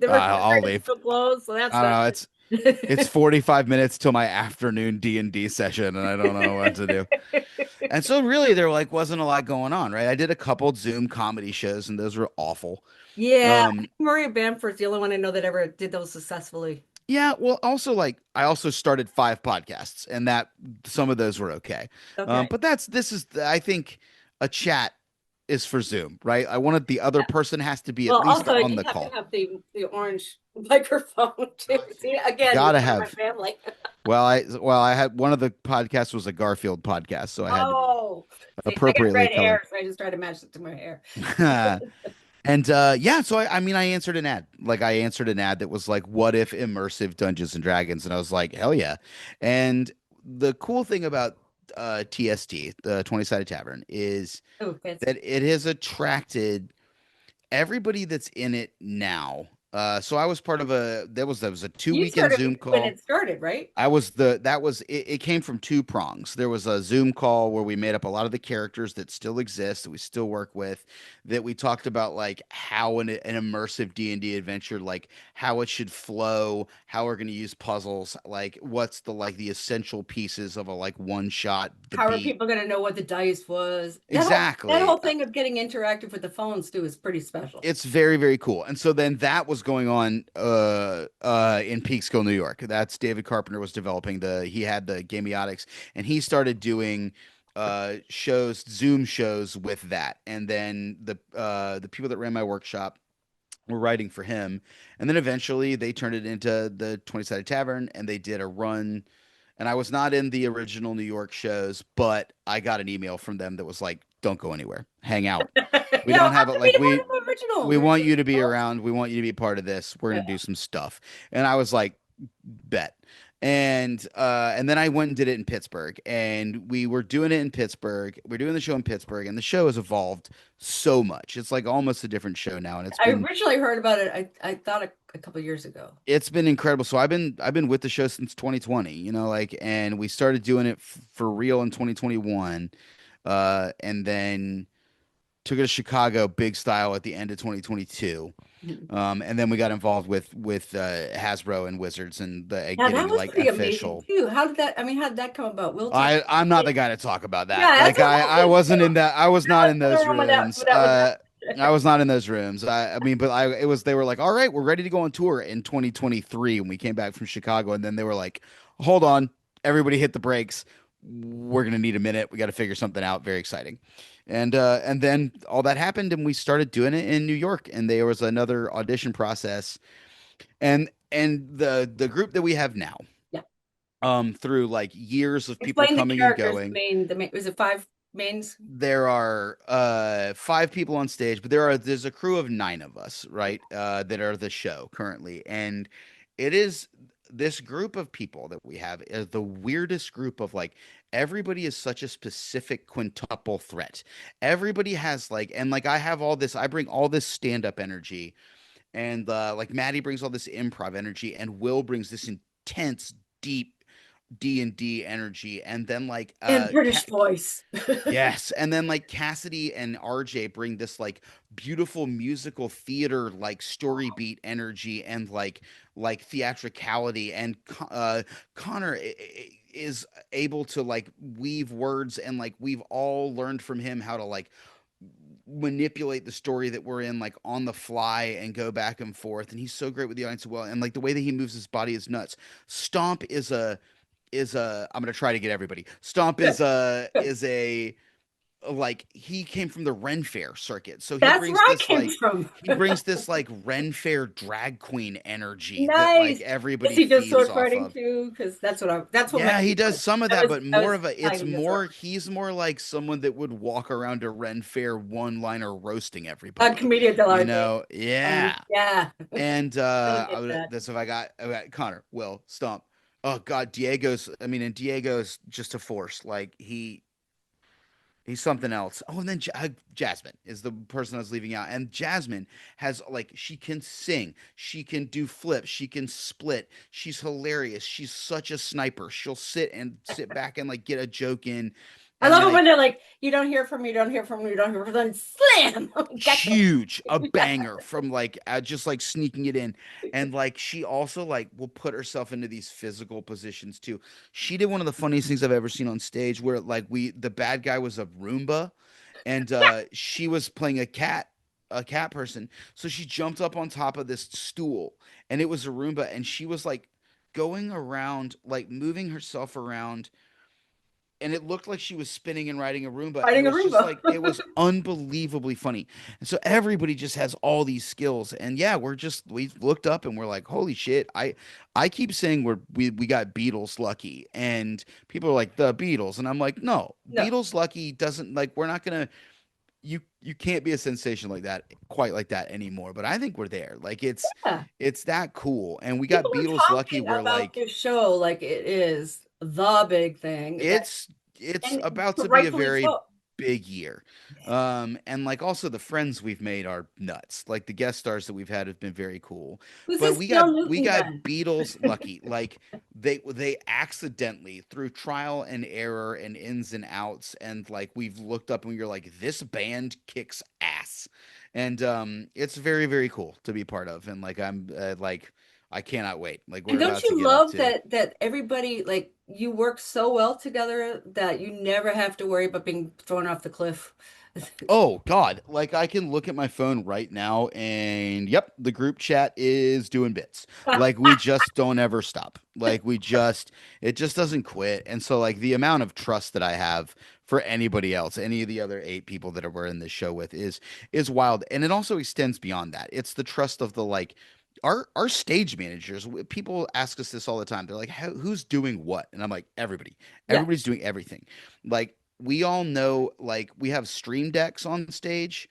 The I'll refrigerator's leave." still closed, so that's I don't not know. It's good. 45 minutes till my afternoon D&D session, and I don't know what to do. And so really, there like wasn't a lot going on, right? I did a couple Zoom comedy shows, and those were awful. Yeah, I Um, think Maria Bamford's the only one I know that ever did those successfully. yeah, well, also like I also started 5 podcasts, and that some of those were okay. Okay. But this is I think a chat is for Zoom, right? I wanted the other person has to be at Well, least also on you the have to call. have the orange microphone too. See, again, you're Gotta part of my have. family. Well, I had one of the podcasts was a Garfield podcast, so I had to be Oh, see, I got appropriately red colored. hair, so I just try to match it to my hair. And yeah, so I mean I answered an ad. Like I answered an ad that was like, what if immersive Dungeons and Dragons? And I was like, hell yeah. And the cool thing about TST, the 20-sided tavern, is Oh, fancy. that it has attracted everybody that's in it now. So I was part of a two You weekend started Zoom when call. it started, right? I was the that was it came from two prongs. There was a Zoom call where we made up a lot of the characters that still exist that we still work with, that we talked about like how an immersive D&D adventure, like how it should flow, how we're going to use puzzles, like what's the essential pieces of a like one shot, the How are beat. people going to know what the dice was? That Exactly. whole thing of getting interactive with the phones too is pretty special. It's very very cool. And so then that was going on in Peekskill, New York. That's David Carpenter was developing he had the Gameotics, and he started doing shows, Zoom shows with that. And then the people that ran my workshop were writing for him. And then eventually they turned it into the 20-sided tavern, and they did a run. And I was not in the original New York shows, but I got an email from them that was like, "Don't go anywhere. Hang out. We You don't don't have have it to be like one of the original. we There's want just you to be around. We want you to be part of this. We're yeah. gonna do some stuff." And I was like, "Bet." And then I went and did it in Pittsburgh, and we were doing it in Pittsburgh. We're doing the show in Pittsburgh, and the show has evolved so much. It's like almost a different show now, and I originally heard about it. I thought a couple years ago. it's been incredible. So I've been with the show since 2020, like, and we started doing it for real in 2021, and then took it to Chicago big style at the end of 2022. Mhm. And then we got involved with Hasbro and Wizards and the Yeah, that getting was like pretty amazing official. too. How did that? I mean, how did that come about? We'll talk. I'm not the guy to talk about that. Yeah, that's Like what I I'm wasn't in that. I was not in those saying. When rooms. that was I was not in those rooms. I mean, but it was. They were like, "All right, we're ready to go on tour in 2023." When we came back from Chicago, and then they were like, "Hold on, everybody, hit the brakes. We're gonna need a minute. We got to figure something out." Very exciting. And then all that happened, and we started doing it in New York. And there was another audition process, and the group that we have now, yeah. through like years of people Explain the coming and characters. going. The main. Was it five mains? There are 5 people on stage, but there's a crew of 9 of us, right? That are the show currently. And it is this group of people that we have is the weirdest group of like everybody is such a specific quintuple threat. Everybody has like, and like I bring all this stand-up energy, and like Maddie brings all this improv energy, and Will brings this intense, deep D&D energy, and then And British voice. yes, and then like Cassidy and RJ bring this like beautiful musical theater like story beat energy and like theatricality, and Connor is able to like weave words, and like we've all learned from him how to like manipulate the story that we're in like on the fly and go back and forth, and he's so great with the audience as well, and like the way that he moves his body is nuts. Stomp is a I'm gonna try to get everybody. Stomp is a like he came from the Ren Fair circuit. So That's where I came from. he brings this like Ren Fair drag queen energy that like Nice. Does everybody he do feeds sword off fighting of. too? Because that's what Yeah, made he me does like. some of that, but I more was of a it's tying this more up. he's more like someone that would walk around a Ren Fair one-liner roasting A everybody. commedia You dell'arte. know? Yeah. Yeah, And I get that. that's if I got Connor, Will, Stump. Oh God, Diego's I mean, and Diego's just a force. Like he's something else. Oh, and then Jasmine is the person I was leaving out. And Jasmine has like she can sing, she can do flips, she can split. She's hilarious. She's such a sniper. She'll sit back and like get a joke in, I and love it when like they're like, "You don't hear from me, you don't hear from me, you don't hear from me." Then slam, gotcha. huge a Yeah. banger from like just like sneaking it in. And like she also like will put herself into these physical positions too. She did one of the funniest things I've ever seen on stage, where like the bad guy was a Roomba, and she was playing a cat person, so she jumped up on top of this stool, and it was a Roomba, and she was like going around like moving herself around, and it looked like she was spinning and riding a Roomba, and it Fighting a was just Roomba. like it was unbelievably funny. And so everybody just has all these skills, and yeah, we looked up and we're like, holy shit! I keep saying we got Beatles lucky, and people are like the Beatles, and I'm like, no, No, Beatles lucky doesn't like we're not gonna you can't be a sensation like that quite like that anymore. But I think we're there. Like yeah. it's that cool, and we got People are Beatles lucky talking where about like this show like it is the big thing that, it's it's and about to be a rightfully very so. big year. And like also the friends we've made are nuts. Like the guest stars that we've had have been very cool. Who's But this Neil we Newton got then? Beatles lucky. Like they accidentally through trial and error and ins and outs, and like we've looked up and you're like this band kicks ass. And it's very very cool to be part of, and like I'm like I cannot wait. Like And we're don't about to you get up love to that everybody like you work so well together that you never have to worry about being thrown off the cliff? Oh God, like I can look at my phone right now and yep, the group chat is doing bits. Like we just don't ever stop. Like it just doesn't quit. And so like the amount of trust that I have for anybody else, any of the other 8 people that we're in this show with is wild. And it also extends beyond that. It's the trust of the like our stage managers. People ask us this all the time. They're like, who's doing what? And I'm like, everybody. Yeah, Everybody's doing everything. Like we all know like we have stream decks on stage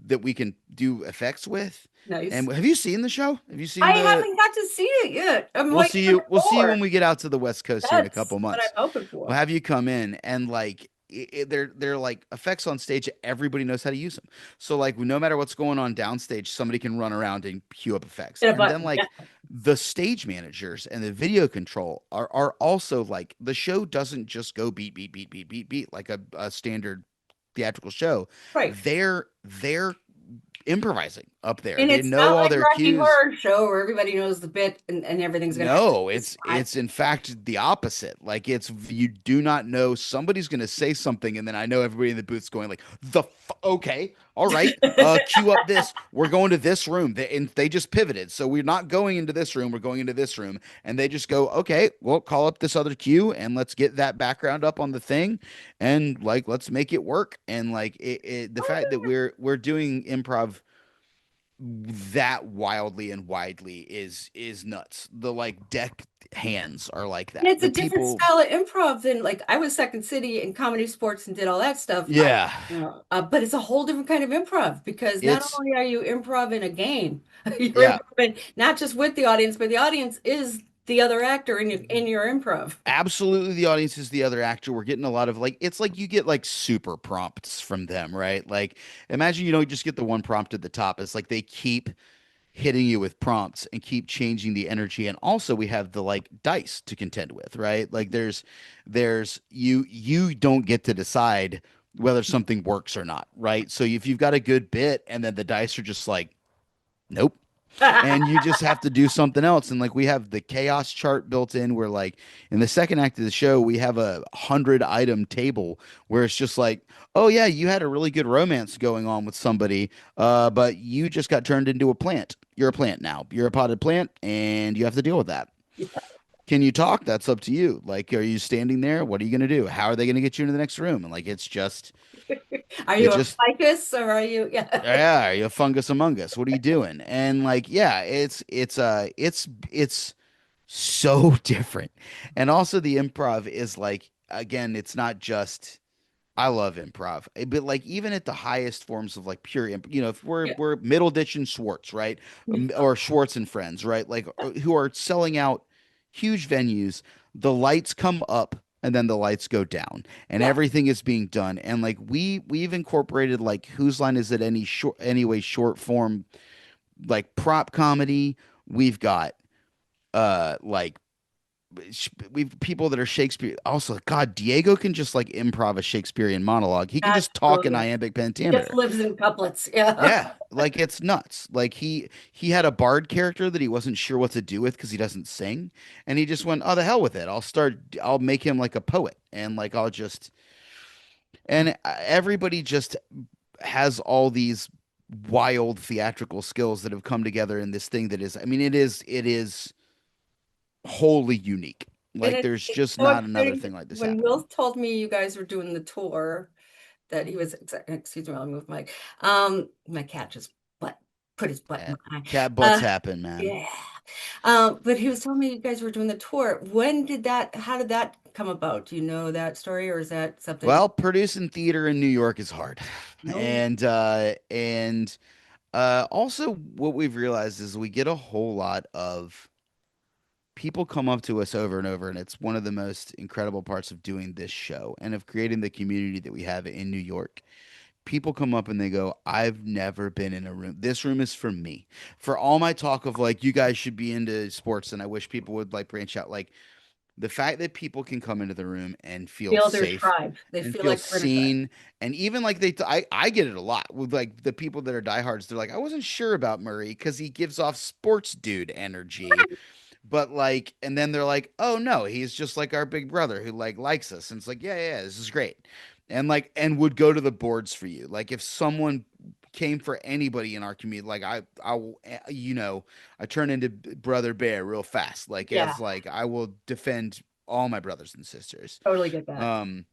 that we can do effects with. nice. And have you seen the show? Have you I seen the haven't got to see it yet. I'm waiting for the we'll see you when tour. we get out to the West Coast here in a That's couple what I'm months. hoping We'll for. have you come in and like they're like effects on stage. Everybody knows how to use them. So like no matter what's going on downstage, somebody can run around and cue up effects. Hit a And then button. Yeah, like the stage managers and the video control are also like the show doesn't just go beat like a standard theatrical show. right. They're improvising up there. And They it's know not all like their Rocky cues. Horror Show where everybody knows the bit and everything's gonna happen No, on the spot. it's in fact the opposite. Like it's you do not know somebody's going to say something, and then I know everybody in the booth's going like okay, all right, cue up this. We're going to this room. And they just pivoted, so we're not going into this room. We're going into this room, and they just go okay. Well, call up this other cue, and let's get that background up on the thing, and like let's make it work. And like the fact that we're doing improv that wildly and widely is nuts. The like deck hands are like And that. it's a The different people, style of improv than like I was Second City and comedy sports and did all that stuff. yeah, But it's a whole different kind of improv because not it's only are you improv in a game, you're yeah, improv not just with the audience, but the audience is the other actor in your improv. absolutely the audience is the other actor. We're getting a lot of like it's like you get like super prompts from them, right? Like imagine you don't just get the one prompt at the top. It's like they keep hitting you with prompts and keep changing the energy. And also we have the like dice to contend with, right? Like there's you don't get to decide whether something works or not, right? So if you've got a good bit and then the dice are just like, nope, and you just have to do something else. And like we have the chaos chart built in where like in the second act of the show we have a 100 item table where it's just like, oh yeah, you had a really good romance going on with somebody, but you just got turned into a plant. You're a plant now. You're a potted plant and you have to deal with that. Can you talk? That's up to you. Like, are you standing there? What are you going to do? How are they going to get you into the next room? And like Are it you a just ficus or are you? Yeah. yeah, are you a fungus among us? What are you doing? And like, yeah, it's so different. And also the improv is like, again, it's not just I love improv, but like even at the highest forms of like pure imp, if Yeah. we're Middleditch and Schwartz, right? Or Schwartz and Friends, right? Like who are selling out huge venues, the lights come up and then the lights go down and Yeah. everything is being done. And like we've incorporated like whose line is it anyway short form like prop comedy. We've got like we've people that are Shakespeare. Also, God, Diego can just like improv a Shakespearean monologue. He can That's just talk in brilliant. iambic He just pentameter. lives in couplets. Yeah. Yeah, like it's nuts. Like he had a bard character that he wasn't sure what to do with because he doesn't sing, and he just went, "Oh, the hell with it. I'll make him like a poet, and like I'll just." And everybody just has all these wild theatrical skills that have come together in this thing that is. I mean, it is wholly unique. And Like it's there's it's just so not another exciting thing like this when happening. Will told me you guys were doing the tour that he was, excuse me, I'll move my cat just butt, put his butt in Eh, my cat eye. butts happen, man. Yeah. But he was telling me you guys were doing the tour. How did that come about? Do you know that story or is that something? Well, producing theater in New York is hard. No. And also what we've realized is we get a whole lot of people come up to us over and over, and it's one of the most incredible parts of doing this show and of creating the community that we have in New York. People come up and they go, I've never been in a room. This room is for me. For all my talk of like, you guys should be into sports, and I wish people would like branch out. Like, the fact that people can come into the room and feel Feel their safe tribe. They and feel feel like they're in a tribe. seen, and even like I get it a lot with like the people that are diehards. They're like, I wasn't sure about Murray because he gives off sports dude energy, but like, and then they're like, oh no, he's just like our big brother who like likes us. And it's like, yeah, yeah, yeah, this is great. And like, and would go to the boards for you. Like if someone came for anybody in our community, like I turn into brother bear real fast. Like Yeah, as like I will defend all my brothers and sisters. totally get that. Um,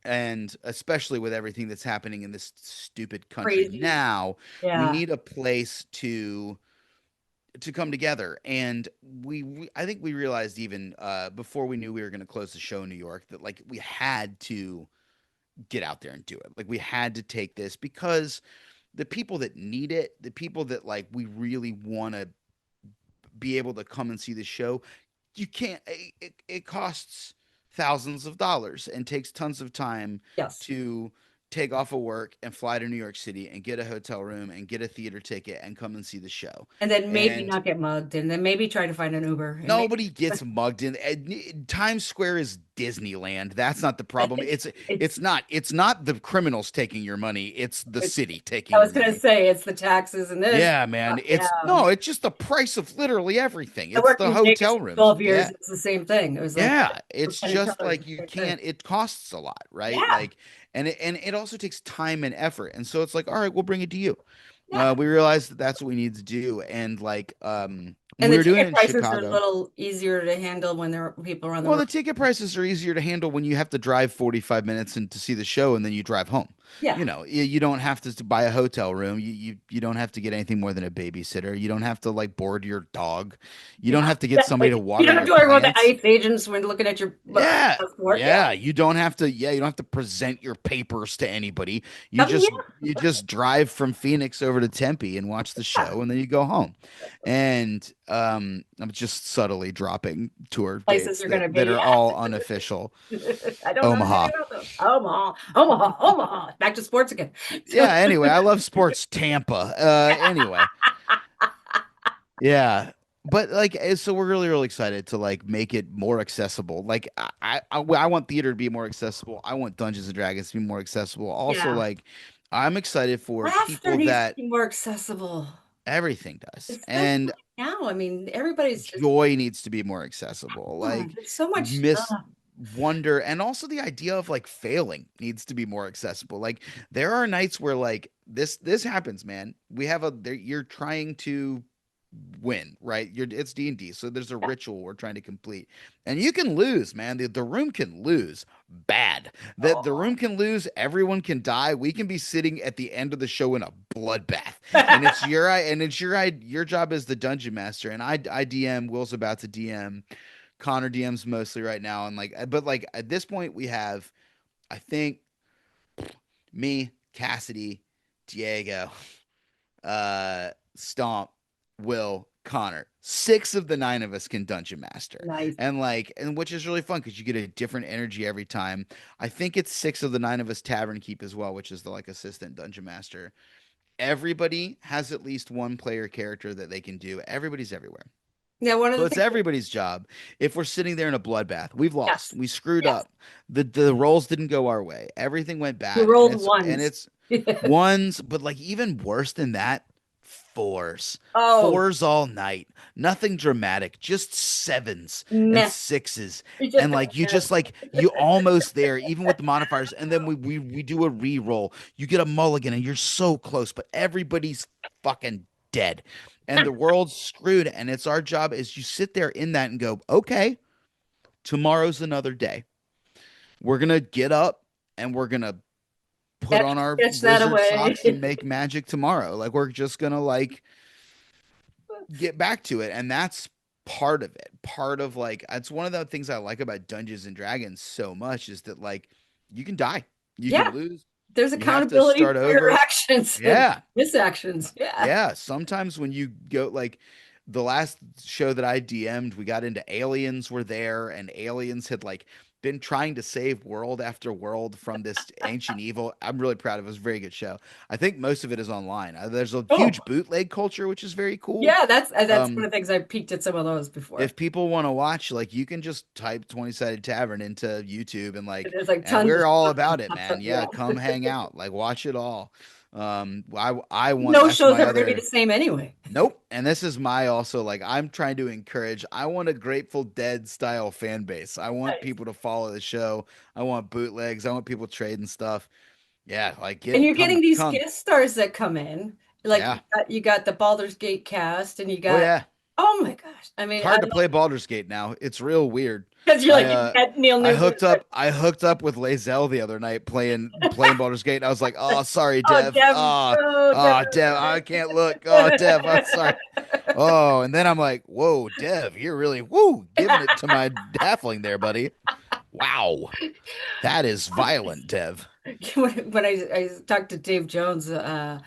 and especially with everything that's happening in this stupid country Crazy. now, we Yeah. need a place to come together. And I think we realized even before we knew we were going to close the show in New York that like we had to get out there and do it. Like we had to take this because the people that need it, the people that like we really want to be able to come and see the show, you can't. It costs thousands of dollars and takes tons of time Yes. to take off of work and fly to New York City and get a hotel room and get a theater ticket and come and see the show. And then maybe And not get mugged and then maybe try to find an Uber and maybe nobody gets mugged in. Times Square is Disneyland. That's not the problem. it's It's not the criminals taking your money. It's the it, city taking I your was gonna money. say it's the taxes and this. Yeah, man. Yeah. It's no, it's just the price of literally everything. I It's worked the in Vegas hotel for rooms. 12 years. Yeah. It's the same thing. It was like Yeah, for it's Penn and just Teller's like the you same thing. can't, it costs a lot, right? Yeah. Like, and it also takes time and effort. And so it's like, all right, we'll bring it to you. Yeah. We realized that that's what we need to do. And like, when And we the were doing it ticket in prices are a Chicago, little easier to handle when there are people around the well, room. the ticket prices are easier to handle when you have to drive 45 minutes and to see the show and then you drive home. Yeah. You don't have to buy a hotel room. You don't have to get anything more than a babysitter. You don't have to like board your dog. You don't Yeah. have to get somebody to Exactly. You water don't have your to worry about the plants. ICE agents when looking at your Yeah. passport. Yeah. Yeah, you don't have to present your papers to anybody. You Come just here. you just drive from Phoenix over to Tempe and watch the Yeah. show and then you go home. And I'm just subtly dropping tour Places dates are going to that be. are all unofficial. I don't know Omaha. anything about those. Omaha, Omaha, Omaha. Back to sports again. So, Yeah, anyway, I love sports Tampa. Anyway, Yeah. But like, so we're really, really excited to like make it more accessible. Like, I want theater to be more accessible. I want Dungeons and Dragons to be more accessible. Also, Yeah. like, I'm excited for Laughter people needs to that be more accessible, everything does, especially and now. I mean, everybody's just, joy needs to be more accessible. Like, there's so much. miss wonder, and also the idea of like failing needs to be more accessible. Like, there are nights where like this happens, man. We have a there, you're trying to win, right? It's D&D, so there's a ritual we're trying to complete. And you can lose, man. The room can lose bad. The room Oh. can lose, everyone can die. We can be sitting at the end of the show in a bloodbath. And your job as the dungeon master. And I DM, Will's about to DM, Connor DMs mostly right now. And like, but like at this point we have, I think, me, Cassidy, Diego, Stomp, Will, Connor. Six of the nine of us can dungeon master. Nice. And like, and which is really fun because you get a different energy every time. I think it's six of the nine of us tavern keep as well, which is the like assistant dungeon master. Everybody has at least one player character that they can do. Everybody's everywhere. Yeah, one of So the it's things. everybody's job. If we're sitting there in a bloodbath, we've lost. Yes. We screwed Yes. up. The rolls didn't go our way. Everything went You bad. And rolled and ones. it's ones, but like even worse than that, fours. Oh, Fours all night. Nothing dramatic, just sevens and meh. sixes. You just And got like you mess. just like you almost there, even with the modifiers. And then we do a re-roll. You get a mulligan and you're so close, but everybody's fucking dead and the world's screwed. And it's our job is you sit there in that and go, okay, tomorrow's another day. We're gonna get up and we're gonna put Etch, on our sketch that wizard away. socks and make magic tomorrow. Like we're just gonna like get back to it. And that's part of it. Part of like it's one of the things I like about Dungeons and Dragons so much is that like you can die. You can Yeah, lose. there's You have to accountability start for your over. actions and Yeah. misactions. Yeah. Yeah, sometimes when you go like the last show that I DM'd, we got into aliens were there and aliens had like been trying to save world after world from this ancient evil. I'm really proud of it. It was a very good show. I think most of it is online. There's a Oh, huge bootleg culture, which is very cool. yeah, that's one Um, of the things I peeked at some of those before. if people want to watch, like you can just type 20 Sided Tavern into YouTube There's like and tons of we're all stuff that about it, pops man. up. Yeah, Yeah. come hang out. Like watch it all. I want No that's show's my ever gonna be other. the same anyway. Nope. And this is my also like I'm trying to encourage. I want a Grateful Dead style fan base. I want Nice. people to follow the show. I want bootlegs. I want people trading stuff. Yeah, like And get you're getting these come. guest stars that come in. Like Yeah. you got the Baldur's Gate cast and you Oh got, yeah. oh my gosh. I It's mean, I hard to love play Baldur's Gate now. It's real weird. because you're I like you got Neil Newton. I hooked up with Lazelle the other night playing Baldur's Gate. And I was like, "Oh, sorry, Oh, Dev. Dev, Oh, oh, Dev. oh, Dev, I can't look. Oh, Dev, I'm sorry." Oh, and then I'm like, "Whoa, Dev, you're really woo giving it to my halfling there, buddy. Wow, that is violent, Dev." When I talked to Dave Jones, yeah,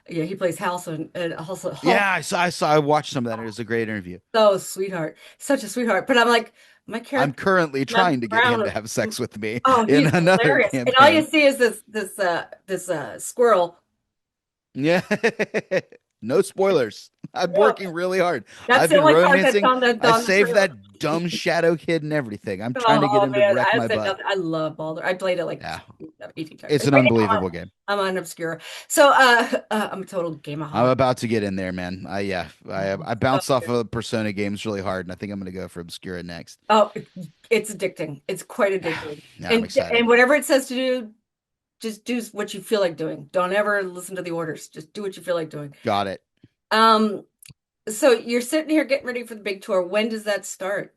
he plays House and also Hall. Yeah, I watched some of that. It was a great interview. So sweetheart, such a sweetheart. But I'm like, my I'm character currently Mount trying to get him to Brown. have sex with me Oh, in he's another hilarious. And all you campaign. see is this squirrel. Yeah. No spoilers. I'm No, working really hard. that's I've the been only part that's romancing. on the I saved trailer. that dumb shadow kid and everything. I'm trying to get Oh him to man, wreck I my said butt. nothing. I love Baldur. I played it like Yeah. 18 times. It's Right an now unbelievable game. I'm on Obscura. So I'm a total I'm gameaholic. about to get in there, man. I So bounced off good. of Persona games really hard, and I think I'm gonna go for Obscura next. Oh, it's addicting. It's quite addicting. Yeah, I'm And excited. whatever it says to do, just do what you feel like doing. Don't ever listen to the orders. Just do what you feel like doing. Got it. Um, so you're sitting here getting ready for the big tour. When does that start?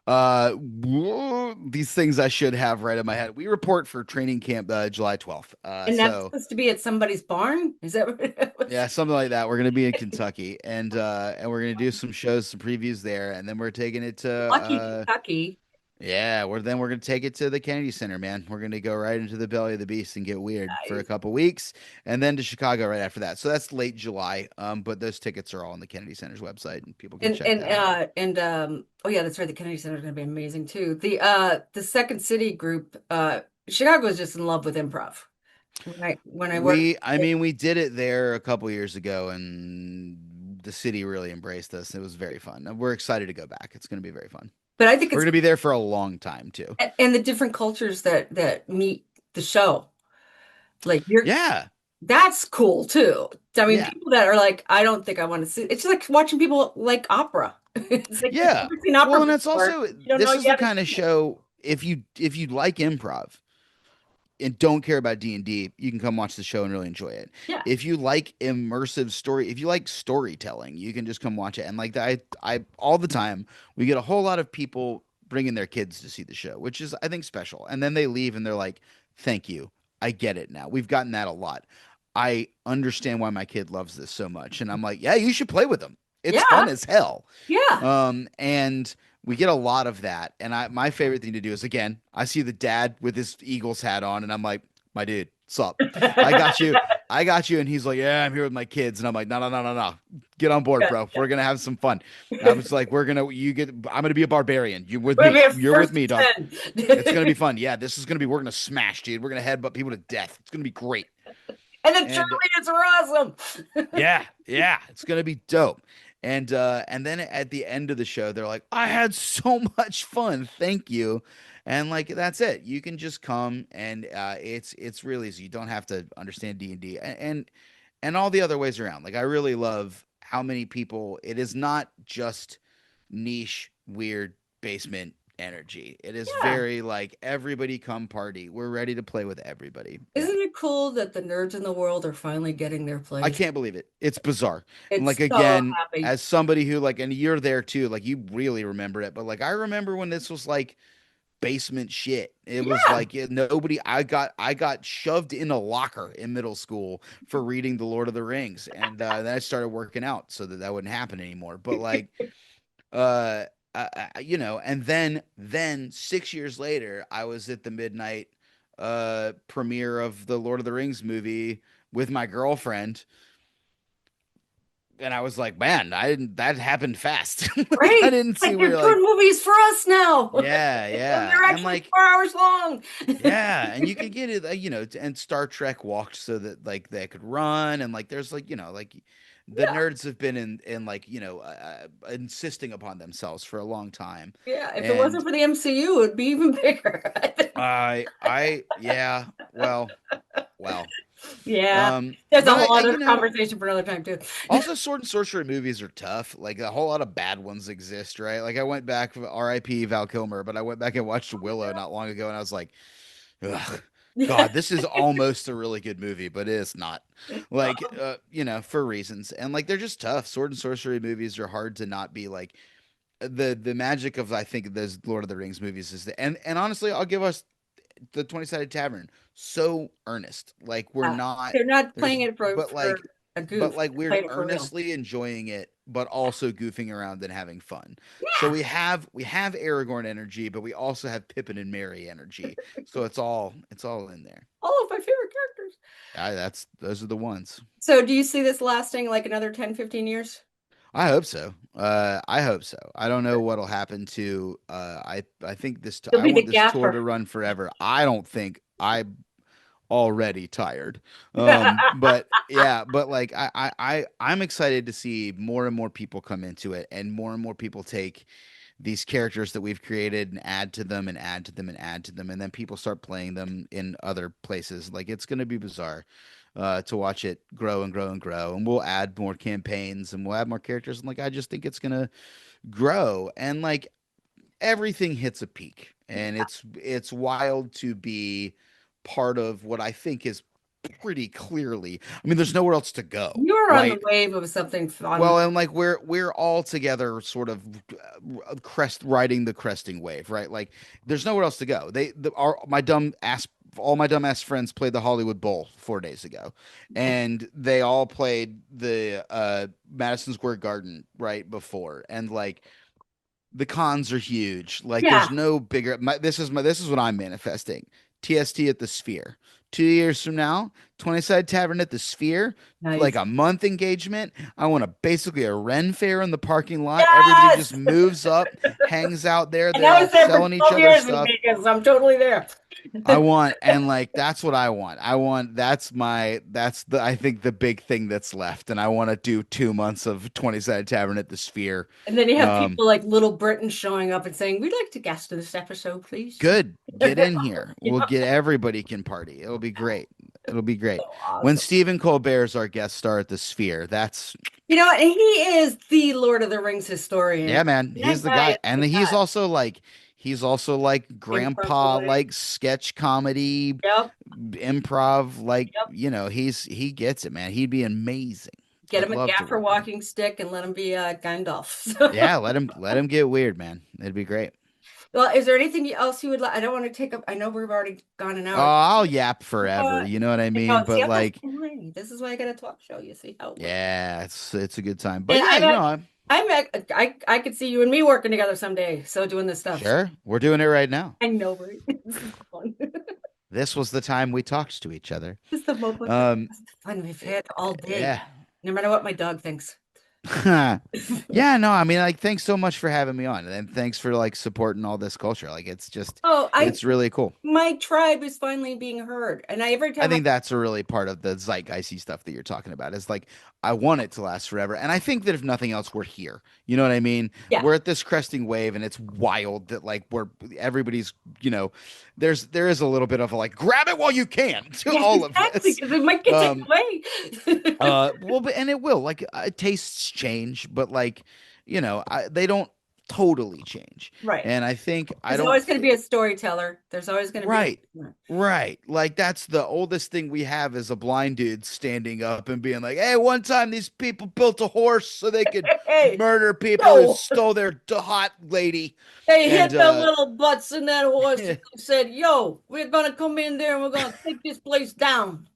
These things I should have right in my head. We report for training camp July 12th. And that's So supposed to be at somebody's barn? Is that what it was? yeah, something like that. We're gonna be in Kentucky, and we're gonna do some shows, some previews there, and then we're taking it to Lucky Kentucky. yeah, we're gonna take it to the Kennedy Center, man. We're gonna go right into the belly of the beast and get weird for a Nice. couple weeks, and then to Chicago right after that. So that's late July. But those tickets are all on the Kennedy Center's website, and people can check that out. Oh yeah, that's right. The Kennedy Center is going to be amazing too. The Second City group, Chicago is just in love with improv. When I worked, I mean, we did it there a couple years ago, and the city really embraced us. It was very fun. And we're excited to go back. It's going to be very fun. But I think We're it's going to be there for a long time too. and the different cultures that meet the show. Like you're Yeah. that's cool too. I mean, Yeah. people that are like, I don't think I want to see. It's like watching people like opera. It's like if you've Yeah. never seen Well, opera and it's before, also you don't know this you is the haven't kind of seen it. show if you like improv and don't care about D&D, you can come watch the show and really enjoy it. Yeah, If you like immersive story, if you like storytelling, you can just come watch it. And like I all the time, we get a whole lot of people bringing their kids to see the show, which is I think special. And then they leave and they're like, "Thank you. I get it now." We've gotten that a lot. I understand why my kid loves this so much. And I'm like, "Yeah, you should play with them. It's fun yeah, as hell." yeah. And we get a lot of that. And my favorite thing to do is again, I see the dad with his Eagles hat on, and I'm like, my dude, what's up? I got you. I got you. And he's like, yeah, I'm here with my kids. And I'm like, no, no, no, no, no. Get on board, Yeah, bro. yeah. We're gonna have some fun. I was like, I'm gonna be a barbarian. You with We're me. gonna be You're with first me, dog. and It's gonna 10. be fun. Yeah, this is gonna be we're gonna smash, dude. We're gonna headbutt people to death. It's gonna be great. And the And cheerleaders are awesome. yeah, yeah, it's gonna be dope. And then at the end of the show, they're like, "I had so much fun, thank you." And like that's it. You can just come and it's really easy. You don't have to understand D&D and all the other ways around. Like I really love how many people. It is not just niche, weird basement energy. It is Yeah. very like everybody come party. We're ready to play with everybody. Yeah. Isn't it cool that the nerds in the world are finally getting their I place? can't believe it. It's bizarre. And like It's so again, happy. as somebody who like and you're there too, like you really remember it, but like I remember when this was like basement shit. It was Yeah, like nobody I got shoved in a locker in middle school for reading The Lord of the Rings and then I started working out so that that wouldn't happen anymore. But like uh and then 6 years later I was at the midnight premiere of the Lord of the Rings movie with my girlfriend and I was like, man, I didn't. That happened fast. Like I right. didn't see Like where you're you're doing like, movies for us now. yeah, And yeah, they're and actually like, 4 hours long. yeah, and you could get it, and Star Trek walked so that like they could run, and like there's like like the Yeah, nerds have been in like insisting upon themselves for a long time, yeah. If it wasn't and for the MCU, it would be even bigger. I think. yeah, well, Yeah. There's a but whole other you know. conversation for another time too. Also, sword and sorcery movies are tough. Like a whole lot of bad ones exist, right? Like I went back, R.I.P. Val Kilmer, but I went back and watched Willow not long ago, and I was like, ugh, Yeah. God, this is almost a really good movie, but it is not. Like, for reasons, and like they're just tough. Sword and sorcery movies are hard to not be like the magic of I think those Lord of the Rings movies is the and honestly, I'll give us the 20-sided tavern so earnest. Like we're Yeah. not They're not playing there's it but for a goof. like They're we're playing it for real. earnestly enjoying it but also goofing around and having fun. So Yeah. we have Aragorn energy, but we also have Pippin and Merry energy. So it's all in there. All of my favorite characters. That's those are the ones. So do you see this lasting like another 10, 15 years? I hope so. I hope so. I don't know what'll happen to I think You'll I be the want this tour gaffer. to run forever. I don't think I already tired. But yeah, but like I'm excited to see more and more people come into it and more people take these characters that we've created and add to them and add to them and add to them and then people start playing them in other places. Like it's going to be bizarre to watch it grow and grow and grow and we'll add more campaigns and we'll add more characters and like I just think it's going to grow and like everything hits a peak and it's wild to be part of what I think is pretty clearly. I mean, there's nowhere else to go, You're on the right? wave of something fun. Well, and like we're all together, sort of crest riding the cresting wave, right? Like there's nowhere else to go. My dumb ass all my dumbass friends played the Hollywood Bowl 4 days ago, and they all played the Madison Square Garden right before, and like the cons are huge. Like Yeah. there's no bigger this is what I'm manifesting. TST at the Sphere. 2 years from now, 20-side tavern at the Sphere, like Nice. a month engagement. I want a basically a Ren fair in the parking lot. Everybody Yes. just moves up, hangs out there. And They're I all was there for selling each 12 other years in stuff. Vegas. I'm totally there. I want, and like that's what I want. I want that's the I think the big thing that's left, and I want to do 2 months of 20-sided tavern at the Sphere. And then you have Um, people like Little Britain showing up and saying, "We'd like to guest this episode, please." Good. Get in here. We'll Yeah. get everybody can party. It'll be great. It'll be So great. When awesome. Stephen Colbert is our guest star at the Sphere, that's And he is the Lord of the Rings historian. yeah, man. He's That the guy guy. is And the guy. he's also like Improv grandpa, comedy. like sketch comedy, Yep. improv, like, Yep. he gets it, man. He'd be amazing. Get I'd him a love to gaffer work with him. walking stick and let him be Gandalf. Yeah, let him get weird, man. It'd be great. Well, is there anything else you would like? I don't want to take up. I know we've already gone an Oh, hour. I'll yap forever. Uh, You know what I no, mean? see, But I'm not like, boring. This is why I got a talk show. You see how it works. yeah, it's a good time. But And yeah, I could see you and me working together someday. So doing this stuff. sure. We're doing it right now. I know, right? This is fun. This was the time we talked to each other. This is the most Um, fun we've had all day. yeah. No matter what my dog thinks. Yeah, no, I mean, like, thanks so much for having me on, and thanks for like supporting all this culture. Like, Oh, it's really cool. my tribe is finally being heard. And every I time I, think that's a really part of the zeitgeisty stuff that you're talking about is like, I want it to last forever. And I think that if nothing else, we're here. You know what I mean? yeah, We're at this cresting wave and it's wild that like everybody's, there is a little bit of a, like, grab it while you can to yes, all of exactly, this. because it might get taken Um, away. well, and it will, like, tastes change, but like, they don't totally change. Right. And I think I There's don't always going to be a storyteller. There's always going to be Right. Right. Like that's the oldest thing we have is a blind dude standing up and being like, "Hey, one time these people built a horse so they could hey, murder people who yo, stole their hot lady." they And hit the little butts in that horse and said, "Yo, we're going to come in there and we're going to take this place down."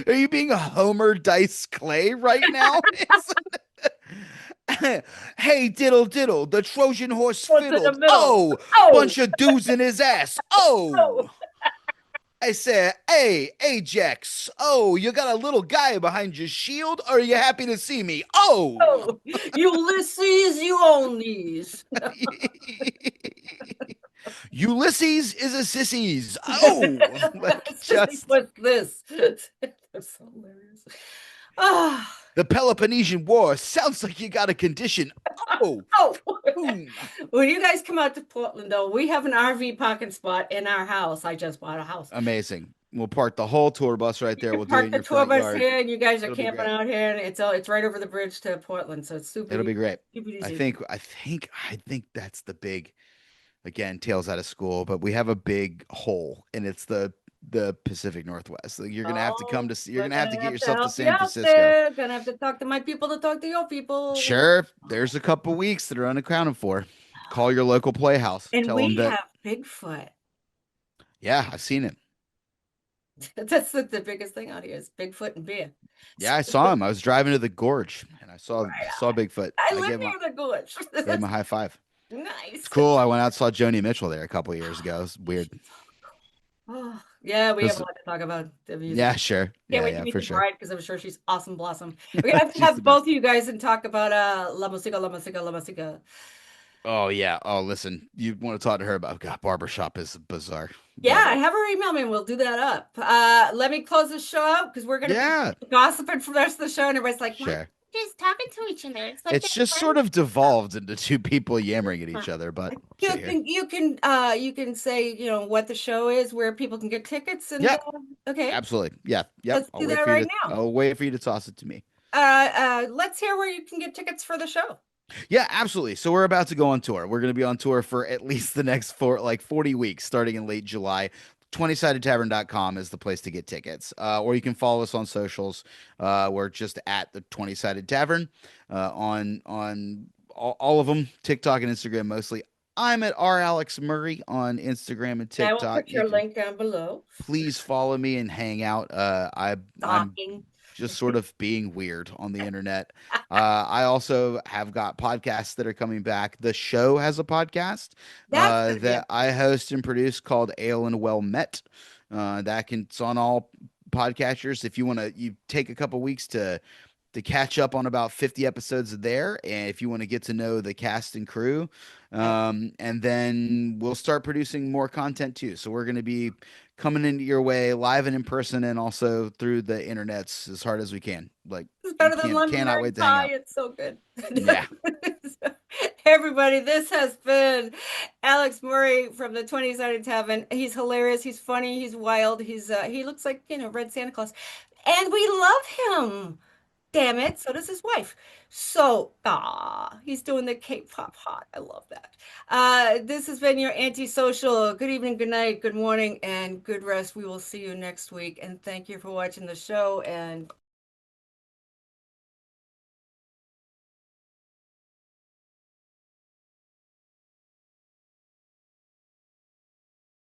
are you being a Homer Dice Clay right now? Hey, diddle diddle, the Trojan horse What's in the fiddled. middle? Oh, Oh, bunch of dudes in his ass. oh, Oh. I said, hey, Ajax. Oh, you got a little guy behind your shield? Or are you happy to see me? Oh. oh, Ulysses, you own these. Ulysses is a sissies. Oh, like just What's this? That's so hilarious. Ah, the Peloponnesian War sounds like you got a condition. Oh, oh. boom. When you guys come out to Portland, though, we have an RV parking spot in our house. I just bought a house. Amazing. We'll park the whole tour bus right You there. can We'll do it park in the your tour front bus yard. here, and you guys are It'll be camping great. out here, and it's right over the bridge to Portland, so it's It'll be great. super I easy. think I think I think that's the big, again, tales out of school, but we have a big hole and it's the Pacific Northwest. Like, you're gonna have to come Oh, to you're we're gonna have gonna to get have to yourself to help you San out Francisco. there. Gonna have to talk to my people to talk to your people. Sure, there's a couple weeks that are unaccounted for. Call your local playhouse. And Tell them we that, have Bigfoot. yeah, I've seen it. That's the biggest thing out here is Bigfoot and beer. Yeah, I saw him. I was driving to the gorge and I saw Right saw on. Bigfoot. I I live near the gorge. gave him That's a high five. It's nice. cool. I went out saw Joni Mitchell there a couple of years ago. It's weird. Oh, yeah, we have a This, lot to talk about the music. yeah, sure. Can't Yeah, wait to yeah, meet for the sure. bride because I'm sure she's awesome blossom. We're gonna have to She's the have both best. of you guys and talk about La Música, La Música, La Música. Oh yeah. Oh, listen, you want to talk to her about, God, barbershop is bizarre. But Yeah, have her email me and we'll do that up. Let me close this show out because we're gonna be yeah, gossiping for the rest of the show, and everybody's like, "Why are sure. you just talking to each other? It's like It's they're just sort friends." of devolved into two people yammering at each other, but You sit here. can you can say what the show is, where people can get tickets, and Yeah, okay, absolutely. Yeah, yep. let's do that right now. I'll wait for you to toss it to me. Let's hear where you can get tickets for the show. Yeah, absolutely. So we're about to go on tour. We're going to be on tour for at least the next 40 weeks, starting in late July. 20sidedtavern.com is the place to get tickets. Or you can follow us on socials. We're just at the 20-sided tavern on all of them, TikTok and Instagram mostly. I'm at R Alex Murray on Instagram and I will TikTok. put You your can link down below. please follow me and hang out. I'm Stalking. just sort of being weird on the internet. I also have got podcasts that are coming back. The show has a podcast That's gonna be that I host and produce called Ale and Well Met. It's on all podcasters. If you want to, you take a couple weeks to to catch up on about 50 episodes there. And if you want to get to know the cast and crew, Yep. and then we'll start producing more content too. So we're going to be coming into your way live and in person and also through the internets as hard as we can. Like It's you better than cannot Londonderry wait to hang pie. out. It's so good. Yeah. Everybody, this has been Alex Murray from the 20 Sided Tavern. He's hilarious. He's funny. He's wild. He looks like, Red Santa Claus. And we love him. Damn it. So does his wife. So, he's doing the K-pop hot. I love that. This has been your antisocial. Good evening, good night, good morning, and good rest. We will see you next week. And thank you for watching the show. And